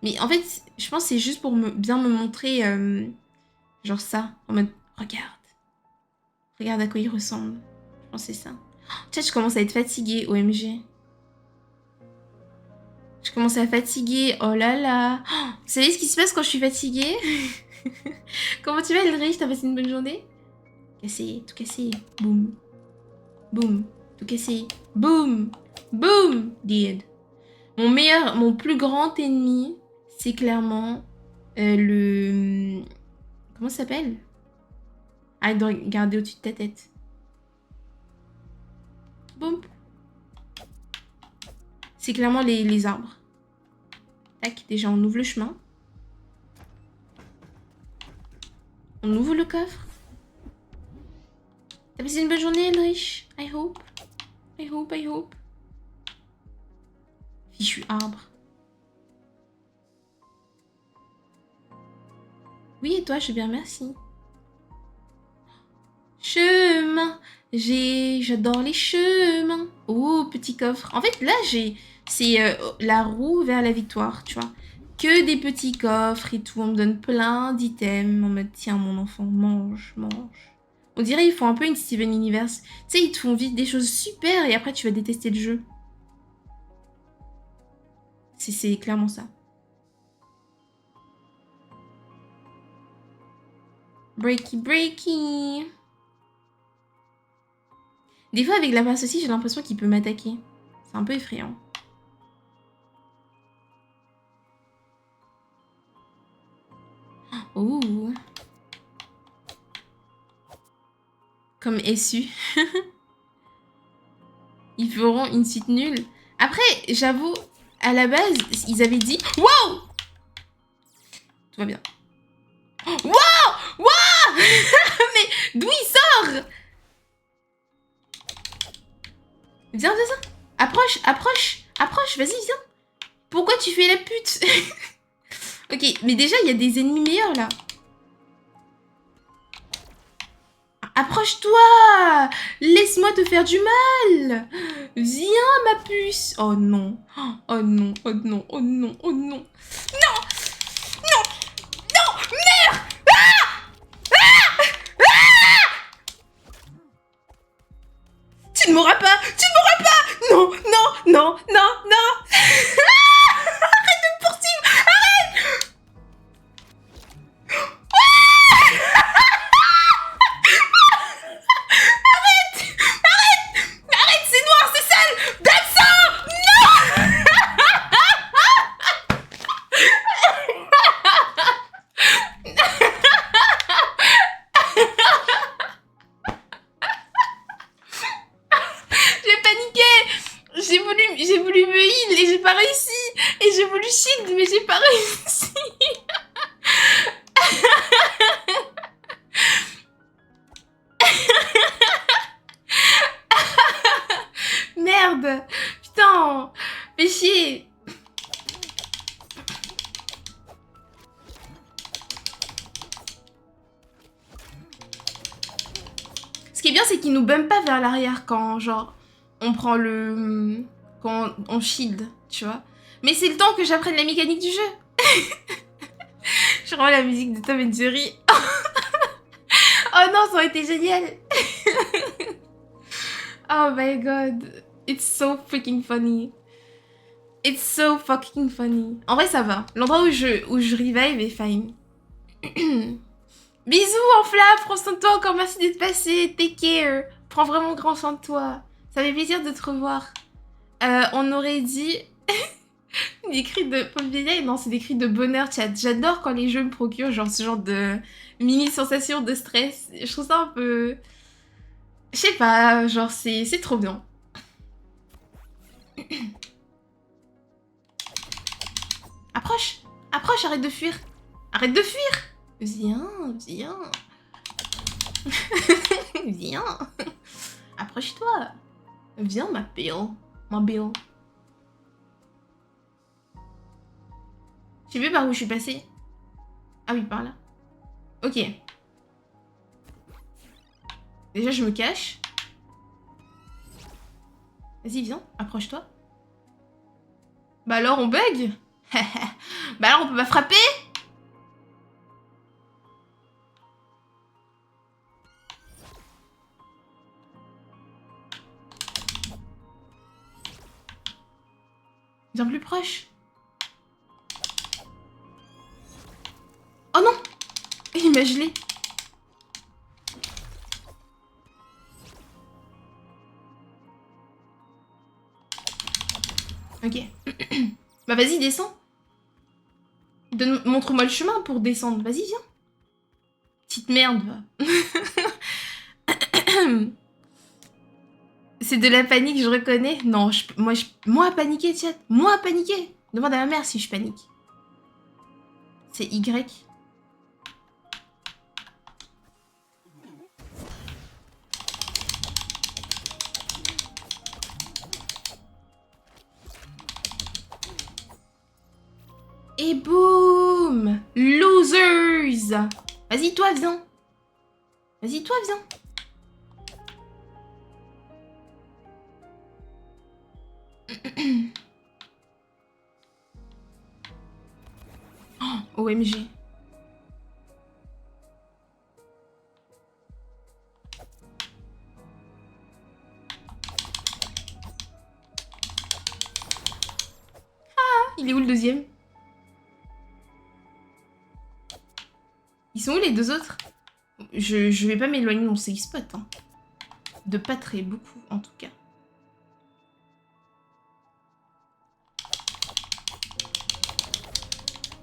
Mais en fait, je pense que c'est juste pour bien me montrer, genre ça, en mode, regarde. Regarde à quoi il ressemble. Je pense que c'est ça. Tiens, je commence à être fatiguée, OMG. Je commence à fatiguer, oh là là. Oh, vous savez ce qui se passe quand je suis fatiguée? Comment tu vas, Elrich? T'as passé une bonne journée? Cassé, tout cassé. Boum. Boum. Tout cassé. Boum. Boum. Dead. Mon plus grand ennemi, c'est clairement le... Comment ça s'appelle? Arrête de regarder au-dessus de ta tête. Boum. C'est clairement les arbres. Tac, déjà on ouvre le chemin. On ouvre le coffre. T'as passé une bonne journée, Elrich? I hope. I hope, I hope. Fichu arbre. Oui, et toi, je vais bien, merci. Chemin. J'adore les chemins. Oh, petit coffre. En fait, là, c'est la roue vers la victoire, tu vois. Que des petits coffres et tout. On me donne plein d'items. On me dit, tiens, mon enfant, mange, mange. On dirait qu'ils font un peu une Steven Universe. Tu sais, ils te font vite des choses super et après, tu vas détester le jeu. C'est clairement ça. Breaky, breaky. Des fois, avec la masse aussi, j'ai l'impression qu'il peut m'attaquer. C'est un peu effrayant. Oh. Comme SU. Ils feront une suite nulle. Après, j'avoue, à la base, ils avaient dit... Wow! Tout va bien. Wow! Wow! Mais d'où il sort? Viens, viens, viens. Approche, approche, approche, vas-y, viens. Pourquoi tu fais la pute? Ok, mais déjà, il y a des ennemis meilleurs, là. Approche-toi! Laisse-moi te faire du mal! Viens, ma puce! Oh non! Oh non! Oh non! Oh non! Oh non! Non! Non! Non! Merde! Ah! Ah! Ah! Tu ne mourras pas! Tu ne mourras pas! Non! Non! Non! Non! Non! Arrête de me poursuivre! Arrête! Arrête, c'est noir, c'est sale! Damso! Non! J'ai paniqué! J'ai voulu me heal et j'ai pas réussi! Et j'ai voulu shield mais j'ai pas réussi! qui est bien, c'est qu'il nous bump pas vers l'arrière quand, genre, on prend le... quand on shield, tu vois. Mais c'est le temps que j'apprenne la mécanique du jeu. Je remets la musique de Tom and Jerry. Oh non, ça aurait été génial. Oh my god. It's so freaking funny. It's so fucking funny. En vrai, ça va. L'endroit où je revive est fine. Bisous, Enflamme. Prends soin de toi. Encore merci d'être passé. Take care. Prends vraiment grand soin de toi. Ça fait plaisir de te revoir. On aurait dit... des cris de... Paul Vieille, non, c'est des cris de bonheur, chat. J'adore quand les jeux me procurent genre ce genre de mini sensation de stress. Je trouve ça un peu... Je sais pas, genre c'est trop bien. Approche. Approche, arrête de fuir. Arrête de fuir. Viens, viens. Viens. Approche-toi. Viens, ma belle. Ma belle. Je sais plus par où je suis passée. Ah oui, par là. Ok. Déjà, je me cache. Vas-y, viens, approche-toi. Bah alors, on bug. Bah alors, on peut pas frapper. Viens plus proche. Oh non. Il m'a gelé. Ok. Bah vas-y, descends. Montre-moi le chemin pour descendre. Vas-y, viens. Petite merde, va. C'est de la panique, je reconnais. Non, moi paniquer, chat. Moi paniquer. Demande à ma mère si je panique. C'est Y. Et boum! Losers! Vas-y, toi, viens. Vas-y, toi, viens. Oh, OMG. Ah, il est où le deuxième? Ils sont où les deux autres? Je vais pas m'éloigner de mon safe spot. Hein. De pas très beaucoup, en tout cas.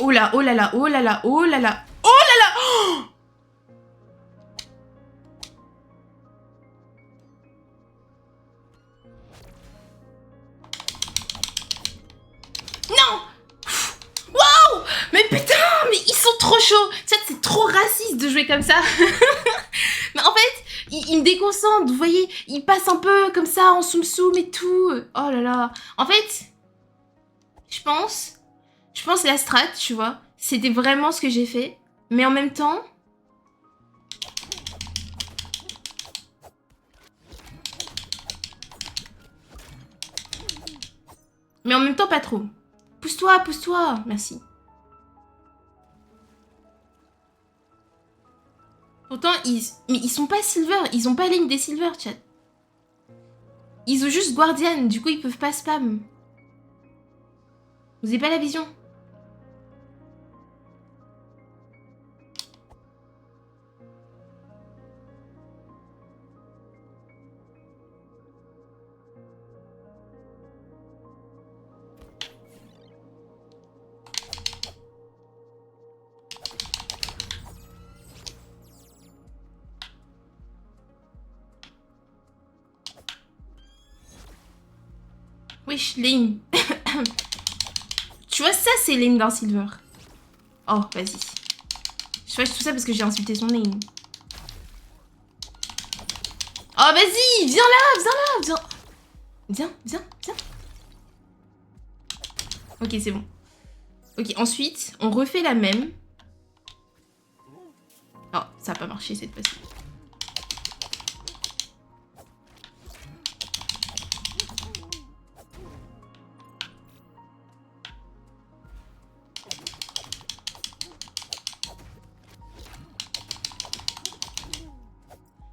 Oh là, oh là là, oh là là, oh là là, oh là là, oh non. Waouh. Mais putain, mais ils sont trop chauds. C'est trop raciste de jouer comme ça. Mais en fait, il me déconcentre, vous voyez, il passe un peu comme ça en soum-soum et tout. Oh là là. En fait, je pense la strat, tu vois, c'était vraiment ce que j'ai fait. Mais en même temps... Mais en même temps, pas trop. Pousse-toi, pousse-toi. Merci. Pourtant, mais ils sont pas silver. Ils ont pas ligne des silver, chat. Ils ont juste guardian. Du coup, ils peuvent pas spam. Vous avez pas la vision? Wesh, lane. Tu vois, ça, c'est lane d'un silver. Oh, vas-y. Je fâche tout ça parce que j'ai insulté son lane. Oh, vas-y, viens là, viens là, viens. Viens, viens, viens. Ok, c'est bon. Ok, ensuite, on refait la même. Oh, ça a pas marché cette fois-ci.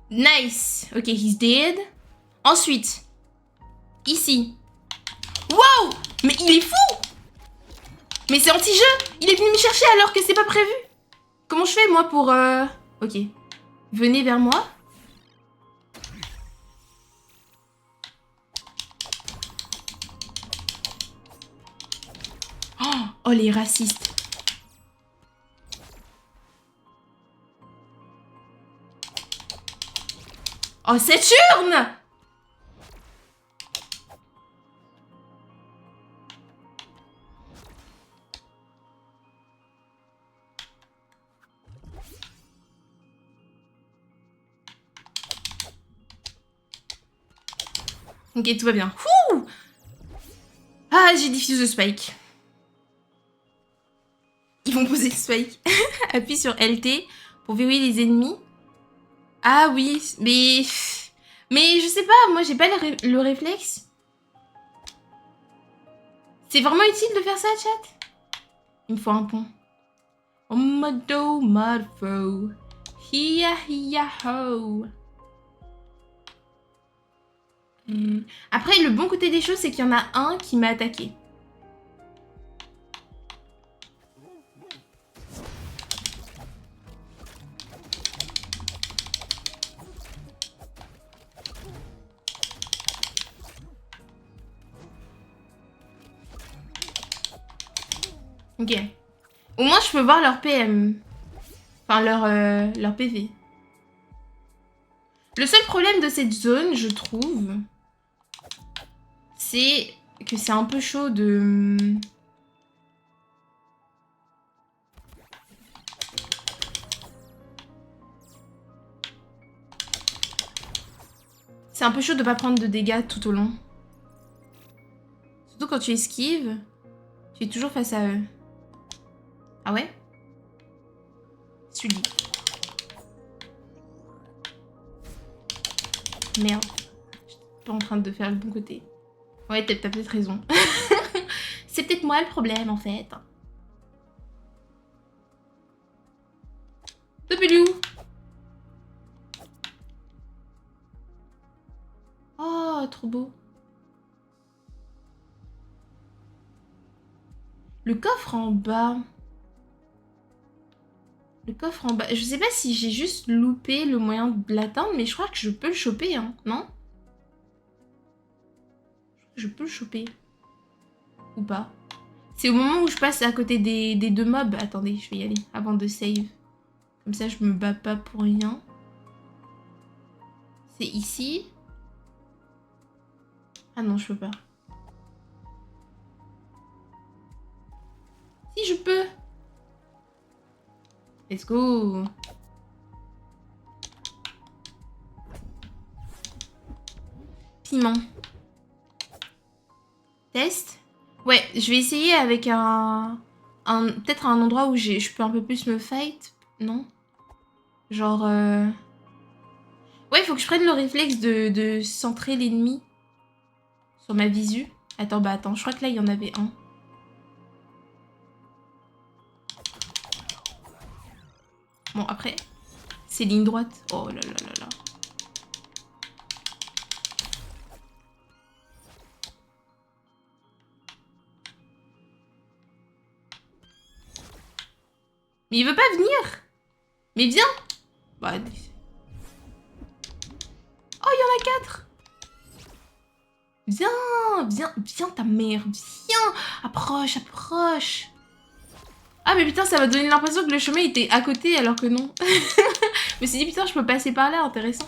Nice. Ok, he's dead. Ensuite, ici. Wow! Mais il est fou! Mais c'est anti-jeu! Il est venu me chercher alors que c'est pas prévu. Comment je fais, moi, pour... Ok. Venez vers moi. Oh, les racistes. Oh, cette urne! Ok, tout va bien. Ouh! Ah, j'ai diffusé le spike. Ils vont poser le spike. Appuie sur LT pour verrouiller les ennemis. Ah oui, mais... Mais je sais pas, moi j'ai pas le réflexe. C'est vraiment utile de faire ça, chat? Il me faut un pont. Omado Marfo. Hia hia ho. Après, le bon côté des choses, c'est qu'il y en a un qui m'a attaqué. Ok. Au moins, je peux voir leur PM. Enfin, leur PV. Le seul problème de cette zone, je trouve, c'est que c'est un peu chaud de... C'est un peu chaud de pas prendre de dégâts tout au long. Surtout quand tu esquives, tu es toujours face à eux. Ah ouais? Sully. Merde. J'étais pas en train de faire le bon côté. Ouais, t'as peut-être raison. C'est peut-être moi le problème, en fait. W. Oh, trop beau. Le coffre en bas. Le coffre en bas. Je sais pas si j'ai juste loupé le moyen de l'atteindre, mais je crois que je peux le choper, hein. Non? Je peux le choper. Ou pas. C'est au moment où je passe à côté des deux mobs. Attendez, je vais y aller avant de save. Comme ça, je me bats pas pour rien. C'est ici. Ah non, je peux pas. Si, je peux. Let's go. Piment. Test. Ouais, je vais essayer avec peut-être un endroit où je peux un peu plus me fight. Non? Genre... Ouais, il faut que je prenne le réflexe de centrer l'ennemi sur ma visu. Attends, bah attends, je crois que là, il y en avait un. Bon, après, c'est ligne droite. Oh là là là là. Mais il veut pas venir. Mais viens. Bah... Oh, il y en a 4. Viens, viens, viens ta mère, viens. Approche, approche. Ah mais putain, ça m'a donné l'impression que le chemin était à côté alors que non. Je me suis dit putain, je peux passer par là, intéressant.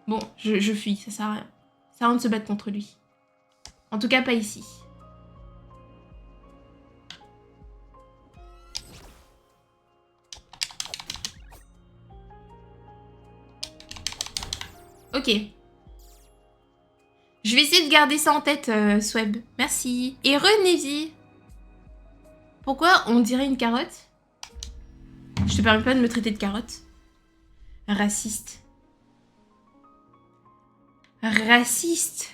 Bon, je fuis, ça sert à rien. Ça sert à rien de se battre contre lui. En tout cas, pas ici. Ok. Je vais essayer de garder ça en tête, Sweb. Merci. Et Renévi. Pourquoi on dirait une carotte? Je te permets pas de me traiter de carotte. Raciste. Raciste.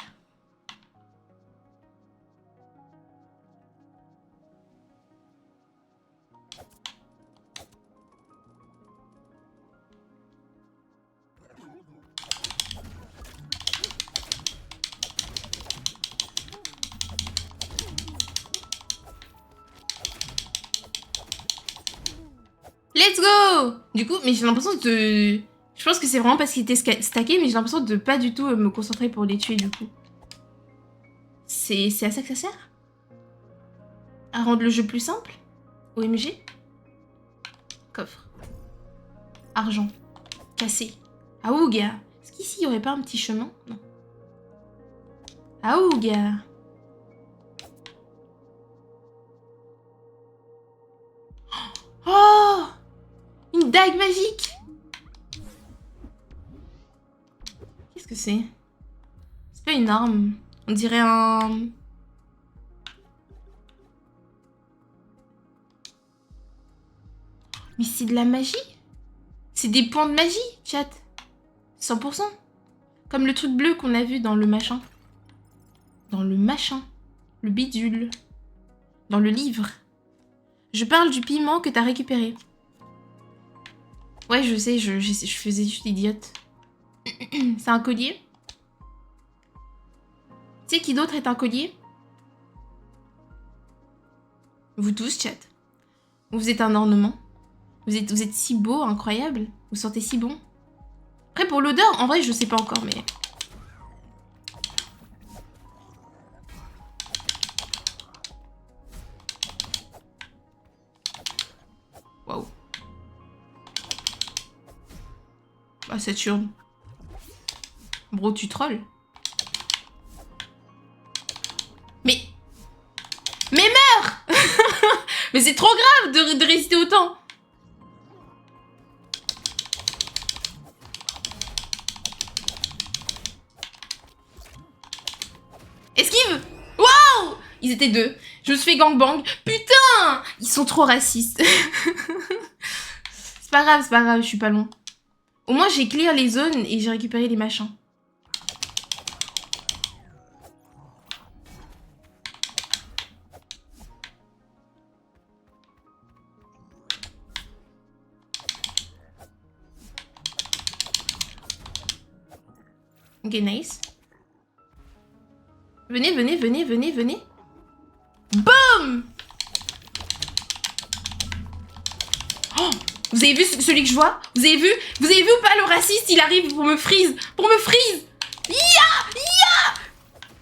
Du coup, mais j'ai l'impression de... Je pense que c'est vraiment parce qu'il était stacké, mais j'ai l'impression de pas du tout me concentrer pour les tuer, du coup. C'est à ça que ça sert? À rendre le jeu plus simple? OMG? Coffre. Argent. Cassé. Aouga. Est-ce qu'ici, il y aurait pas un petit chemin? Non. Aouga. Oh! Une dague magique! Qu'est-ce que c'est? C'est pas une arme. On dirait un... Mais c'est de la magie? C'est des points de magie, chat. 100%. Comme le truc bleu qu'on a vu dans le machin. Dans le machin. Le bidule. Dans le livre. Je parle du piment que t'as récupéré. Ouais, je sais, je faisais juste idiote. C'est un collier? Tu sais qui d'autre est un collier? Vous tous, chat. Vous êtes un ornement. Vous êtes si beau, incroyable. Vous sentez si bon. Après, pour l'odeur, en vrai, je sais pas encore, mais... Waouh. Ah, Saturne. Bro, tu trolls. Mais meurs. Mais c'est trop grave de résister autant. Esquive. Waouh. Ils étaient deux. Je me suis fait gangbang. Putain. Ils sont trop racistes. C'est pas grave, je suis pas loin. Au moins, j'ai clear les zones et j'ai récupéré les machins. Ok, nice. Venez. Boum! Oh, vous avez vu celui que je vois? Vous avez vu ou pas le raciste? Il arrive pour me freeze. Ya!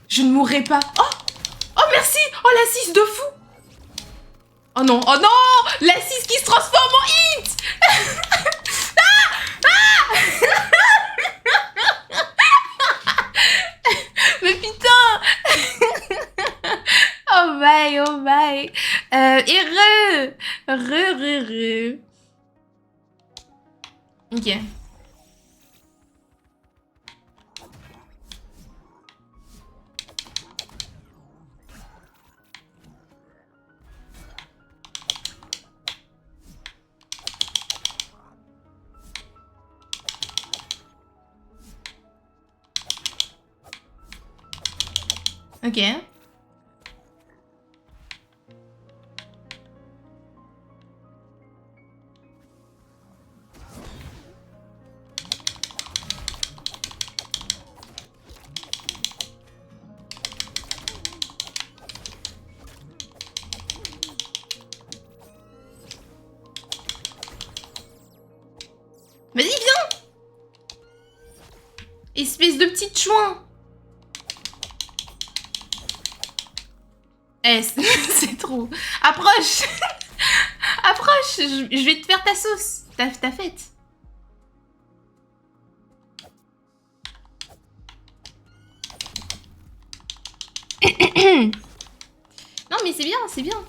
Je ne mourrai pas. Oh merci. Oh la 6 de fou. Oh non. La 6 qui se transforme en hit. Mais putain. Oh bye. Et re. Ok. Ok. Vas-y, viens! Espèce de petite chouin! Eh, c'est trop. Approche! Approche! Je vais te faire ta sauce. Ta fête. Non, mais c'est bien.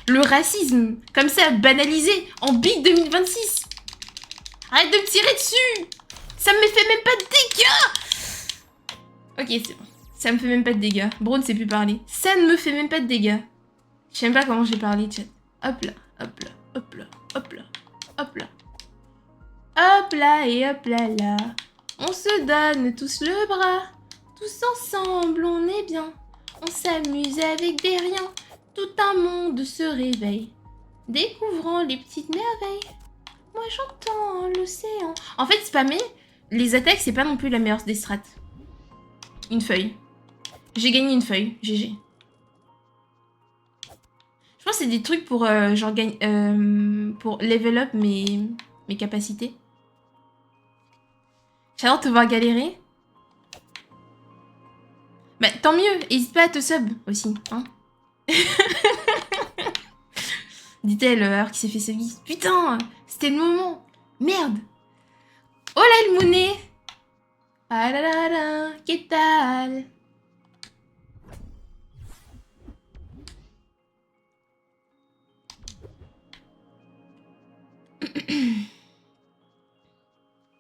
Le racisme, comme ça, banalisé, en big 2026. Arrête de me tirer dessus! Ça me fait même pas de dégâts! Ok, c'est bon. Ça me fait même pas de dégâts. Bro ne sait plus parler. Ça ne me fait même pas de dégâts. Je sais même pas comment j'ai parlé, chat. Hop là. Hop là et hop là. On se donne tous le bras. Tous ensemble, on est bien. On s'amuse avec des riens. Tout un monde se réveille. Découvrant les petites merveilles. Moi j'entends l'océan. En fait, spammer les attaques, c'est pas non plus la meilleure des strats. Une feuille. J'ai gagné une feuille. GG. pense que c'est des trucs pour, genre, pour level up mes capacités. J'adore te voir galérer. Bah, tant mieux, n'hésite pas à te sub aussi, hein. Dit-elle alors qu'il s'est fait sub. Putain, c'était le moment. Merde. Hola el Mounet. Ah là là là, qu'est-ce tal?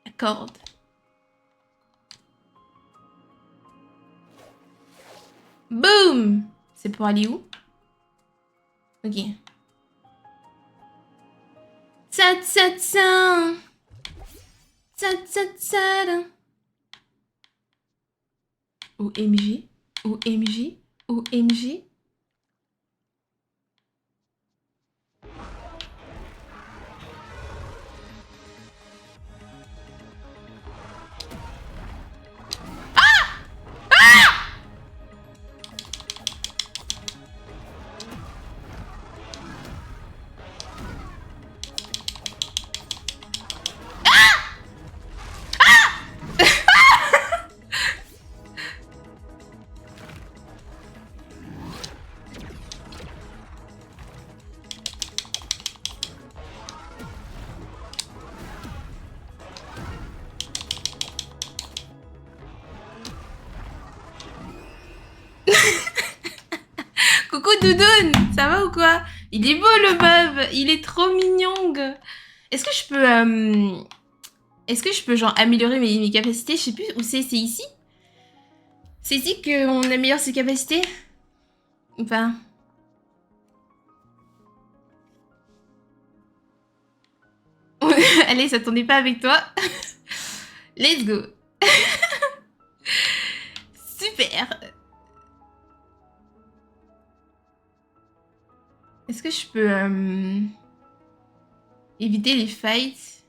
La corde. Boum. C'est pour aller où? Ok. Tsa tsa tsa. Tsa tsa tsa. OMG. OMG. OMG. Coucou Doudoune, ça va ou quoi? Il est beau le bob, il est trop mignon. Est-ce que je peux... Est-ce que je peux genre améliorer mes capacités? Je sais plus où c'est ici? C'est ici qu'on améliore ses capacités? Ou pas? Allez, ça tournait pas avec toi. Let's go. Super. Est-ce que je peux éviter les fights?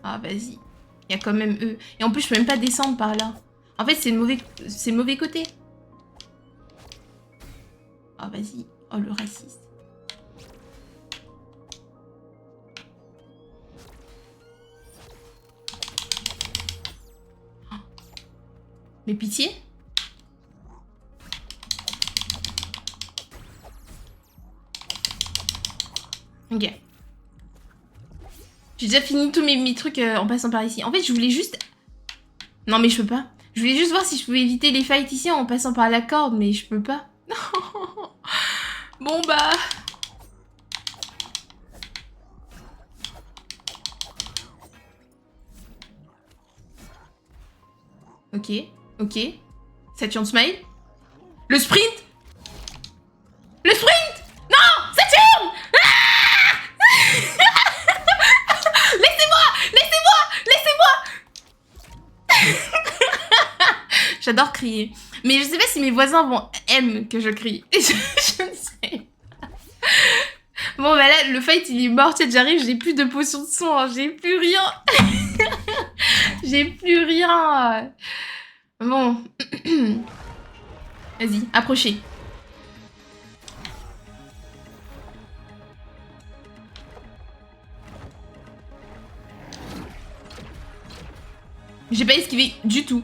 Ah, vas-y. Il y a quand même eux. Et en plus, je peux même pas descendre par là. En fait, c'est le mauvais côté. Ah, vas-y. Oh, le raciste. Oh. Mais pitié. Ok. J'ai déjà fini tous mes trucs en passant par ici. En fait, je voulais juste... Non, mais je peux pas. Je voulais juste voir si je pouvais éviter les fights ici en passant par la corde, mais je peux pas. Bon, bah... Ok, ok. Saturn Smile. Le sprint. Le sprint. Non, Saturn. Ah. Laissez-moi. J'adore crier. Mais je sais pas si mes voisins aiment que je crie. Je ne sais pas. Bon, bah là, le fight, il est mort. J'arrive, j'ai plus de potions de son. Hein. J'ai plus rien. J'ai plus rien. Bon. Vas-y, approchez. J'ai pas esquivé du tout.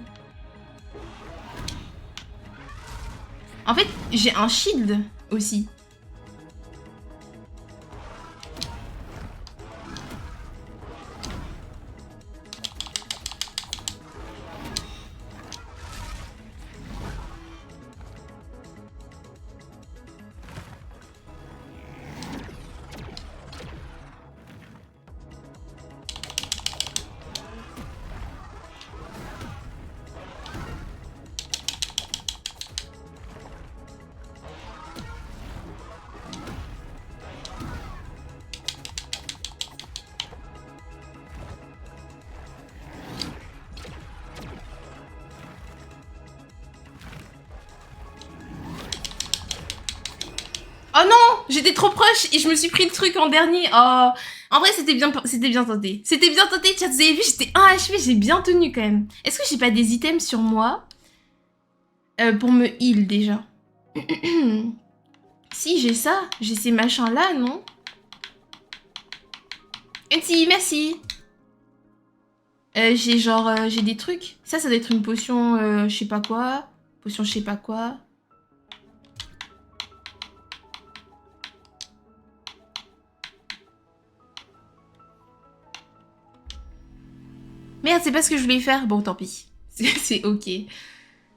En fait, j'ai un shield aussi. Oh non, j'étais trop proche et je me suis pris le truc en dernier. Oh, en vrai, c'était bien tenté. C'était bien tenté, chat. Vous avez vu, j'étais 1 HP, j'ai bien tenu quand même. Est-ce que j'ai pas des items sur moi? Pour me heal, déjà. Si, j'ai ça. J'ai ces machins-là, non? Si, merci. J'ai genre... j'ai des trucs. Ça doit être une potion je sais pas quoi. Potion je sais pas quoi. Merde, c'est pas ce que je voulais faire. Bon, tant pis. C'est ok.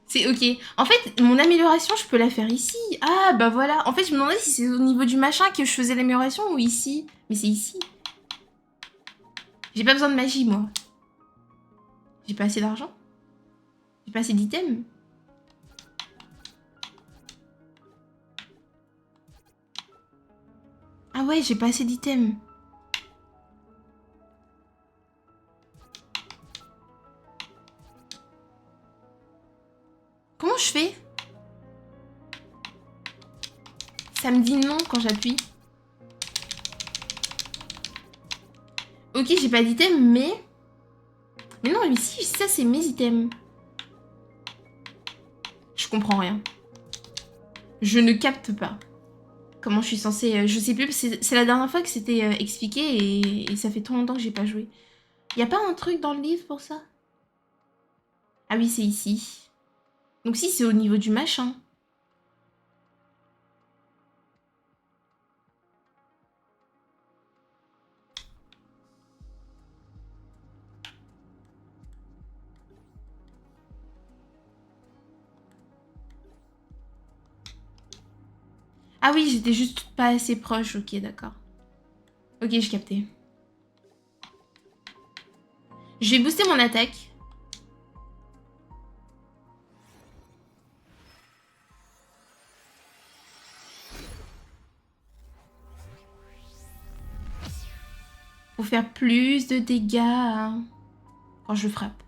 C'est ok. En fait, mon amélioration, je peux la faire ici. Ah, bah voilà. En fait, je me demandais si c'est au niveau du machin que je faisais l'amélioration ou ici. Mais c'est ici. J'ai pas besoin de magie, moi. J'ai pas assez d'argent. J'ai pas assez d'items. Ah ouais, j'ai pas assez d'items. Comment je fais? Ça me dit non quand j'appuie. Ok, j'ai pas d'items, mais... Mais non, ici, ça, c'est mes items. Je comprends rien. Je ne capte pas. Comment je suis censée... je sais plus, c'est la dernière fois que c'était expliqué et ça fait trop longtemps que j'ai pas joué. Y a pas un truc dans le livre pour ça? Ah oui, c'est ici. Donc si, c'est au niveau du machin. Ah oui, j'étais juste pas assez proche. Ok, d'accord. Ok, j'ai capté. Je vais booster mon attaque. Pour faire plus de dégâts hein, quand je frappe.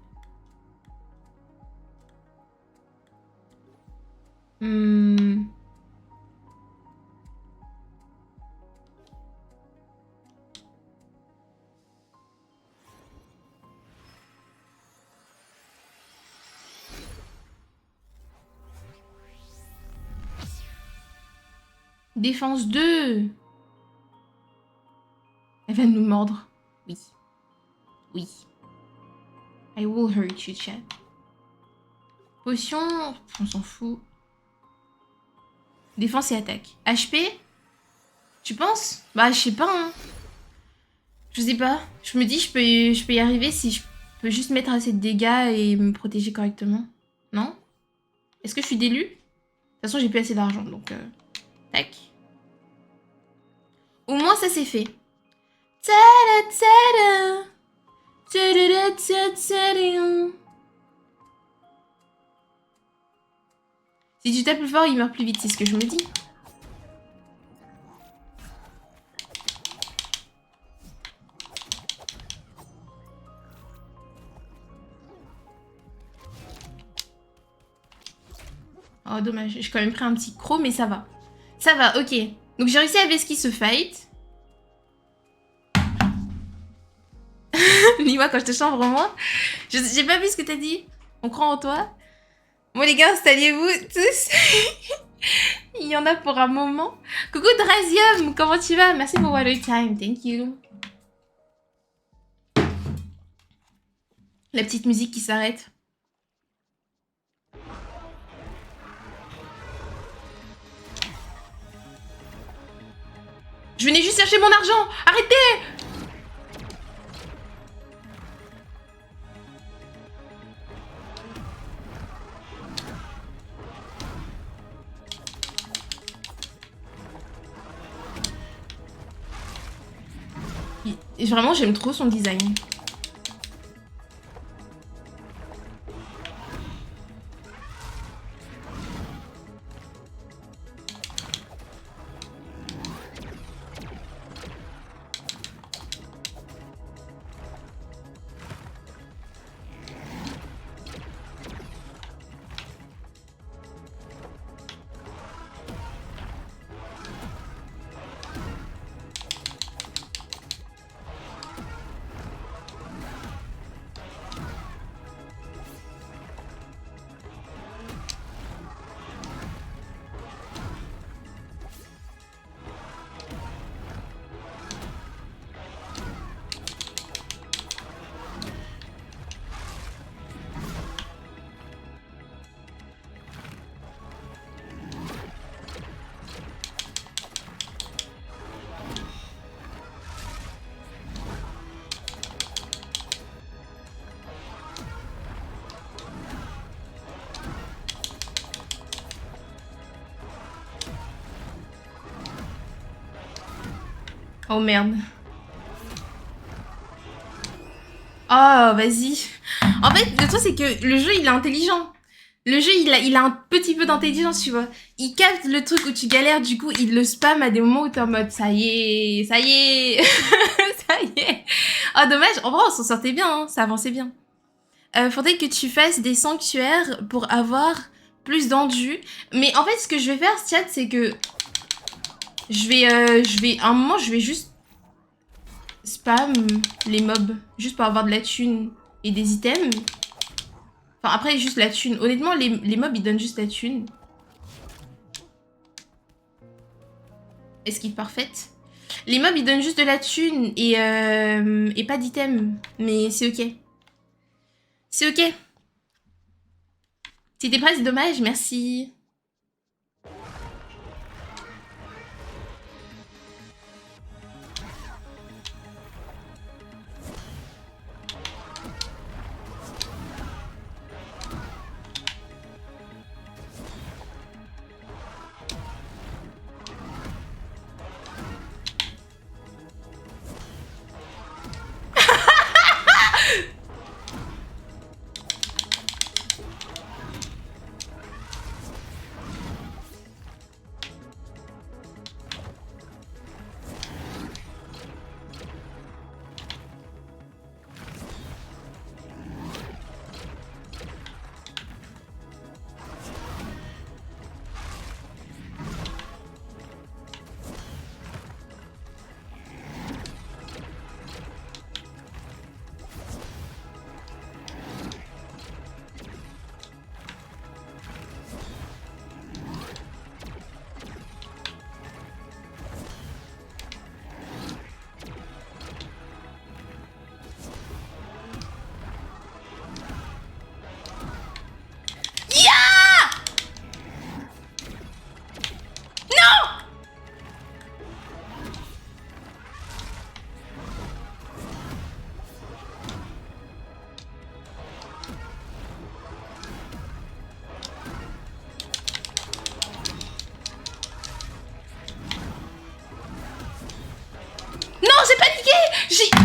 Défense 2. Elle va nous mordre. Oui. Oui. I will hurt you, chat. Potion, on s'en fout. Défense et attaque. HP? Tu penses? Bah, je sais pas, hein. Je sais pas. Je me dis, je peux y arriver si je peux juste mettre assez de dégâts et me protéger correctement. Non? Est-ce que je suis d'élu? De toute façon, j'ai plus assez d'argent, donc... Tac. Au moins, ça, c'est fait. Si tu tapes plus fort, il meurt plus vite, c'est ce que je me dis. Oh, dommage. J'ai quand même pris un petit croc, mais ça va. Ça va, ok. Donc, j'ai réussi à Veski ce fight. Dis-moi quand je te chambre, moi. J'ai pas vu ce que t'as dit. On croit en toi. Bon, les gars, installez-vous tous. Il y en a pour un moment. Coucou Drazium, comment tu vas? Merci pour Water Time, thank you. La petite musique qui s'arrête. Je venais juste chercher mon argent. Arrêtez! Et vraiment, j'aime trop son design. Oh merde. Oh, vas-y. En fait, le truc, c'est que le jeu, il est intelligent. Le jeu, il a un petit peu d'intelligence, tu vois. Il capte le truc où tu galères, du coup, il le spam à des moments où t'es en mode, ça y est, ça y est, ça y est. Oh, dommage. En vrai, on s'en sortait bien, hein. Ça avançait bien. Faudrait que tu fasses des sanctuaires pour avoir plus d'endus. Mais en fait, ce que je vais faire, chat, c'est que à un moment, je vais juste spam les mobs, juste pour avoir de la thune et des items. Enfin, après, juste la thune. Honnêtement, les mobs, ils donnent juste la thune. Esquive parfaite. Les mobs, ils donnent juste de la thune et pas d'item. Mais c'est ok. C'est ok. Si t'es prêt, c'est dommage, merci. Non, j'ai paniqué.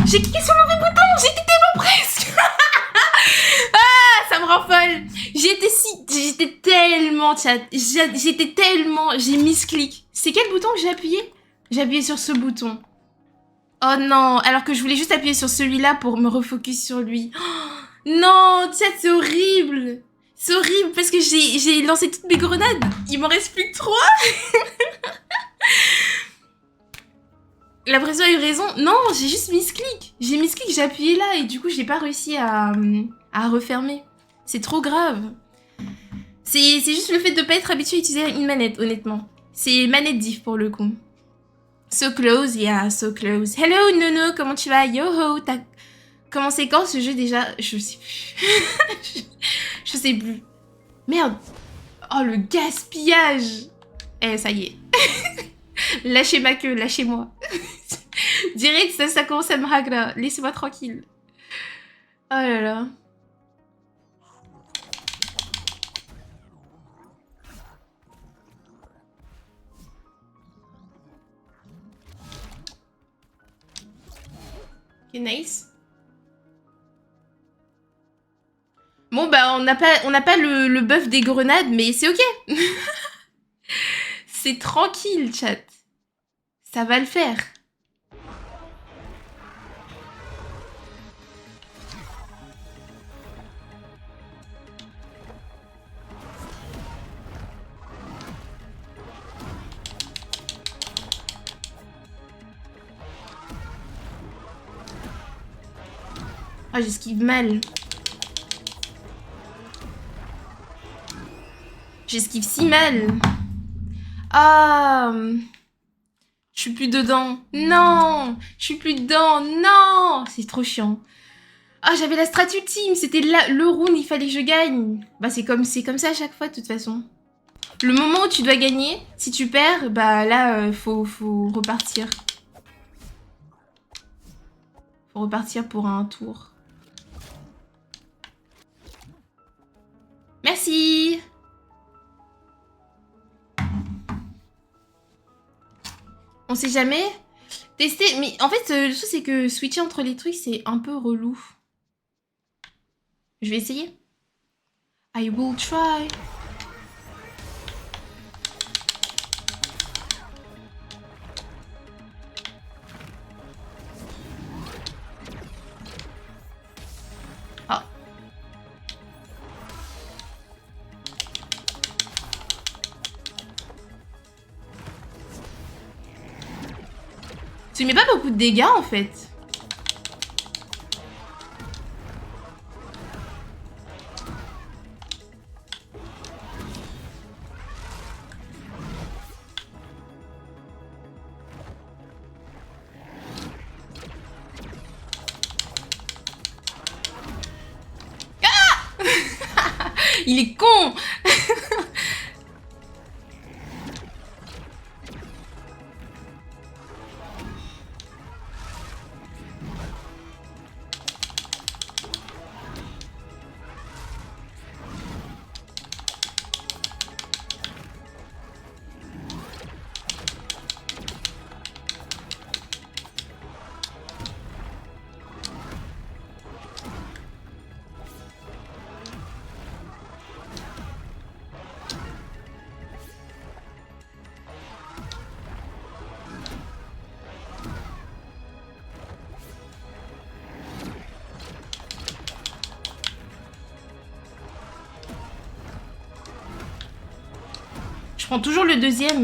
J'ai cliqué sur le mauvais bouton. J'étais tellement presque. Ah, ça me rend folle. J'étais tellement chat. J'étais tellement... J'ai misclick. C'est quel bouton que j'ai appuyé? J'ai appuyé sur ce bouton. Oh non, alors que je voulais juste appuyer sur celui-là pour me refocus sur lui. Oh, non, chat, c'est horrible. C'est horrible parce que j'ai lancé toutes mes grenades. Il m'en reste plus que 3. La pression a eu raison. Non, j'ai juste misclick. J'ai misclick, j'ai appuyé là et du coup, j'ai pas réussi à refermer. C'est trop grave. C'est juste le fait de pas être habitué à utiliser une manette, honnêtement. C'est manette diff pour le coup. So close, yeah, so close. Hello Nono, comment tu vas? Yo ho, t'as commencé quand ce jeu déjà? Je sais plus. Je sais plus. Merde. Oh, le gaspillage. Eh, ça y est. Lâchez ma queue, lâchez-moi. Direct, ça commence à me ragra. Laissez-moi tranquille. Oh là là. Ok, nice. Bon, bah, on n'a pas le buff des grenades, mais c'est ok. C'est tranquille, chat. Ça va le faire. Ah, oh, j'esquive mal. J'esquive si mal. Ah... Je suis plus dedans. Non, je suis plus dedans. Non, c'est trop chiant. Ah, j'avais la strat ultime. C'était le round, il fallait que je gagne. Bah, c'est comme ça à chaque fois, de toute façon. Le moment où tu dois gagner, si tu perds, bah là, faut repartir. Faut repartir pour un tour. Merci. On sait jamais. Tester, mais en fait, le truc, c'est que switcher entre les trucs, c'est un peu relou. Je vais essayer. I will try. Ah. Tu mets pas beaucoup de dégâts, en fait. Il est con. Je prends toujours le deuxième.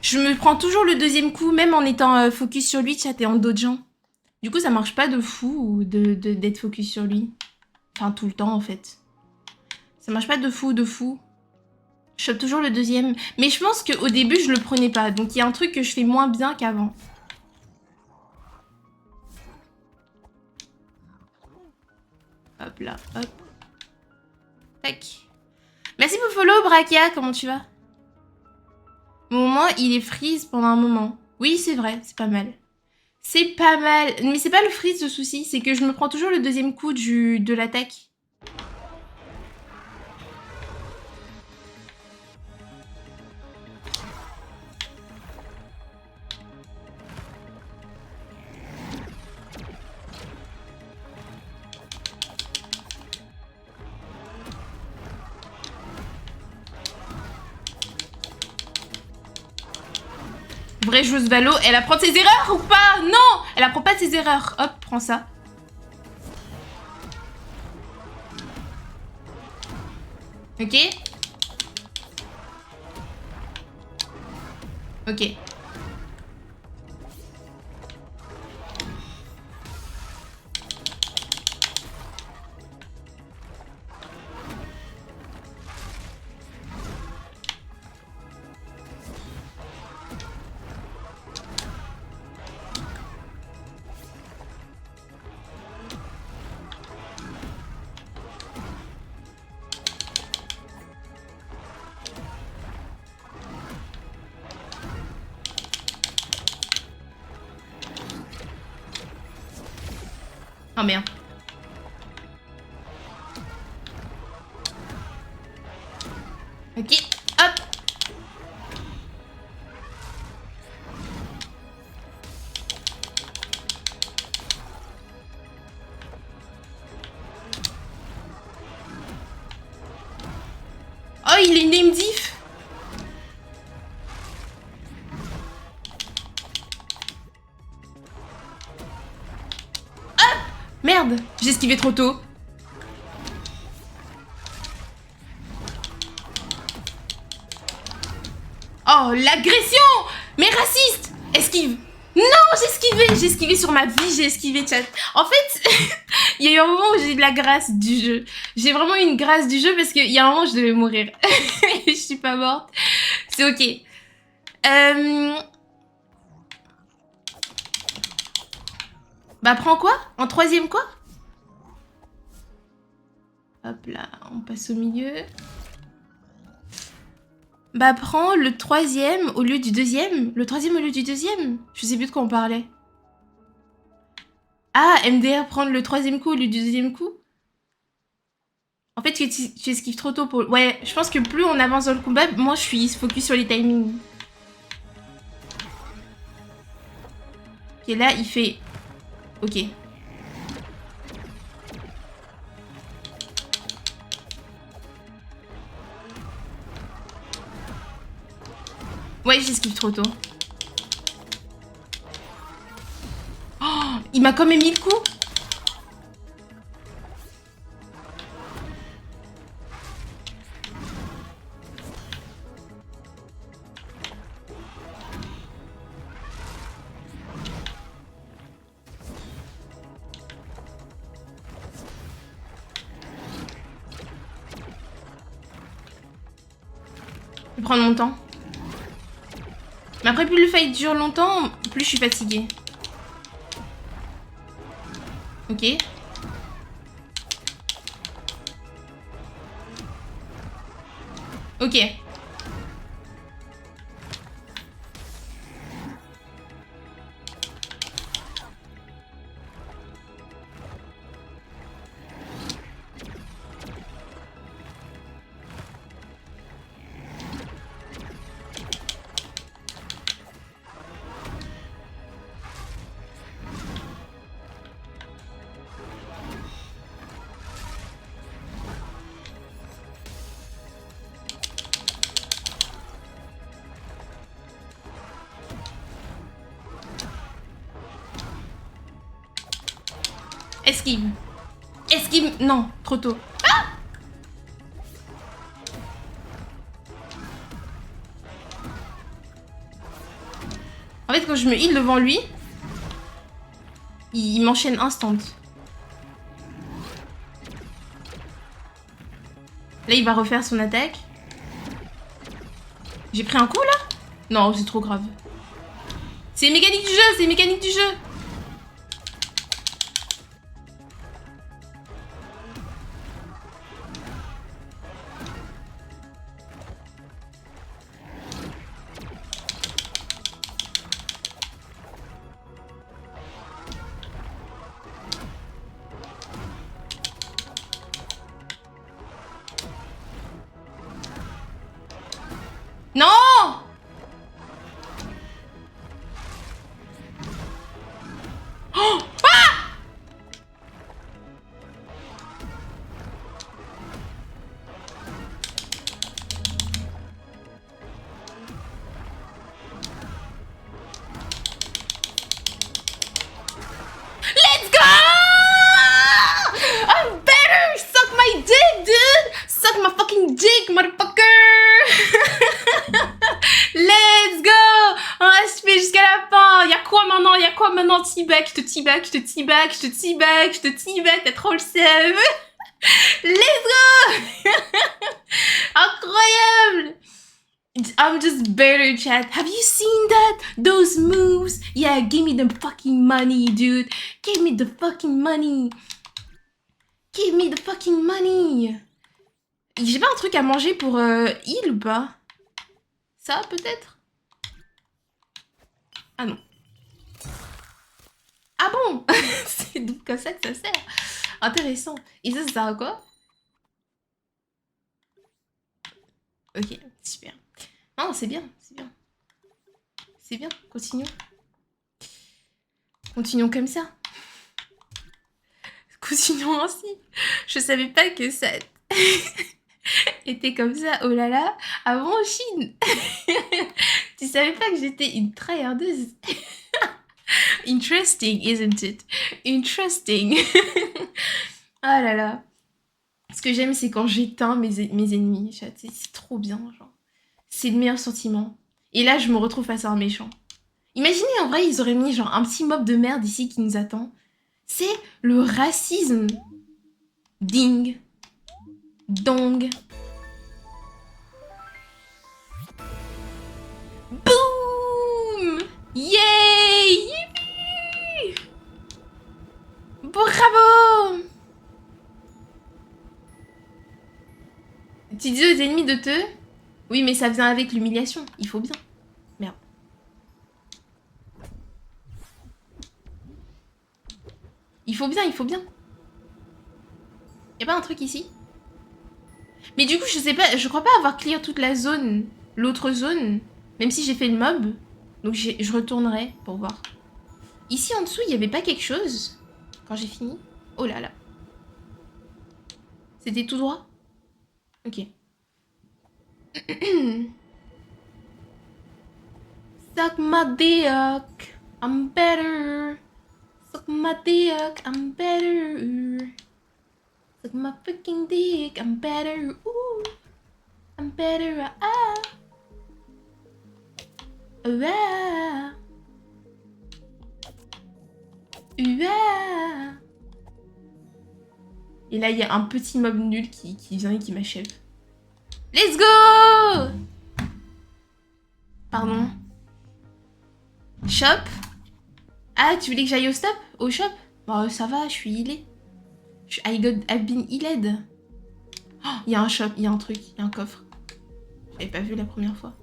Je me prends toujours le deuxième coup, même en étant focus sur lui, chat, et en dodgeant. Du coup, ça marche pas de fou d'être focus sur lui. Enfin, tout le temps, en fait. Ça marche pas de fou, de fou. Je chope toujours le deuxième. Mais je pense qu'au début, je le prenais pas. Donc, il y a un truc que je fais moins bien qu'avant. Hop là, hop. Tac. Merci pour le follow, Brakia. Comment tu vas? Mon moment, il est freeze pendant un moment. Oui, c'est vrai, c'est pas mal. C'est pas mal. Mais c'est pas le freeze le souci, c'est que je me prends toujours le deuxième coup de l'attaque. Vraie joueuse Valo, elle apprend de ses erreurs ou pas? Non, elle apprend pas de ses erreurs. Hop, prends ça. Ok. Ok. Oh merde. Ok, hop. Oh, il est name diff. Hop. Merde, j'ai esquivé trop tôt. Oh, l'agression! Mais raciste! Esquive! Non, j'ai esquivé sur ma vie, j'ai esquivé, chat. En fait, il y a eu un moment où j'ai eu de la grâce du jeu. J'ai vraiment eu une grâce du jeu parce qu'il y a un moment où je devais mourir. Je suis pas morte. C'est ok. Bah, prends quoi? En troisième quoi? Hop là, on passe au milieu. Bah, prends le troisième au lieu du deuxième. Le troisième au lieu du deuxième. Je sais plus de quoi on parlait. Ah, MDR, prendre le troisième coup au lieu du deuxième coup. En fait, tu esquives trop tôt pour... Ouais, je pense que plus on avance dans le combat, moins je suis focus sur les timings. Ok, là, il fait... Ok. Ouais, j'esquive trop tôt. Oh, il m'a quand même mis le coup. Je vais prendre mon temps. Mais après, plus le fight dure longtemps, plus je suis fatiguée. Ok. Ok. Esquive. Esquive. Non, trop tôt. Ah! En fait, quand je me heal devant lui, il m'enchaîne instant. Là, il va refaire son attaque. J'ai pris un coup, là? Non, c'est trop grave. C'est les mécaniques du jeu, c'est les mécaniques du jeu. Non! Oh! Ah! Let's go! I'm better! Suck my dick, dude! Suck my fucking dick, motherfucker! Let's go! On reste fait jusqu'à la fin. Y'a quoi maintenant? Y'a quoi maintenant? T-back, je te T-back, je te T-back, je te T-back, je te T-back. T'as trop le seum. Let's go! Incroyable! I'm just better, chat. Have you seen that? Those moves? Yeah, give me the fucking money, dude. Give me the fucking money. Give me the fucking money. J'ai pas un truc à manger pour heal ou pas? Ça, peut-être? Ah non. Ah bon? C'est donc comme ça que ça sert. Intéressant. Et ça sert à quoi? Ok, super. Non, c'est bien, c'est bien. C'est bien, continuons. Continuons comme ça. Continuons ainsi. Je savais pas que ça était comme ça, oh là là, avant en Chine. Tu savais pas que j'étais une tryhardeuse. Interesting, isn't it? Interesting. Ah là là. Ce que j'aime, c'est quand j'éteins mes ennemis. C'est trop bien, genre. C'est le meilleur sentiment. Et là, je me retrouve face à un méchant. Imaginez, en vrai, ils auraient mis genre un petit mob de merde ici qui nous attend. C'est le racisme. Ding. Dong. Boum! Yay! Yippee! Bravo! Tu dis aux ennemis de te... Oui, mais ça vient avec l'humiliation. Il faut bien. Merde. Il faut bien, il faut bien. Y'a pas un truc ici? Mais du coup, je sais pas, je crois pas avoir clear toute la zone, l'autre zone, même si j'ai fait le mob. Donc je retournerai pour voir. Ici en dessous, il n'y avait pas quelque chose quand j'ai fini. Oh là là. C'était tout droit? Ok. Suck my dick, I'm better. Suck my dick, I'm better. Suck my freaking dick, I'm better. Ooh, I'm better. Ah. Ah. Ah. Et là, il y a un petit mob nul qui vient et qui m'achève. Let's go! Pardon. Shop? Ah, tu voulais que j'aille au stop? Au shop? Bon, ça va, je suis healée. I've been healed. Oh, il y a un shop, il y a un truc, il y a un coffre. J'avais pas vu la première fois.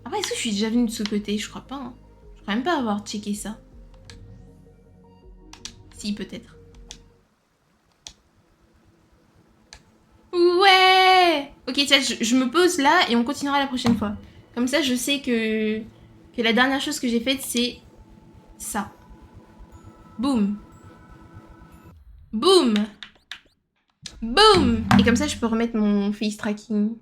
Après, est-ce que je suis déjà venue de ce côté? Je crois pas. Hein. Je crois même pas avoir checké ça. Si, peut-être. Ouais! Ok, tiens, je me pose là et on continuera la prochaine fois. Comme ça, je sais que la dernière chose que j'ai faite, c'est ça. Boum. Boum. Boum. Et comme ça, je peux remettre mon face tracking.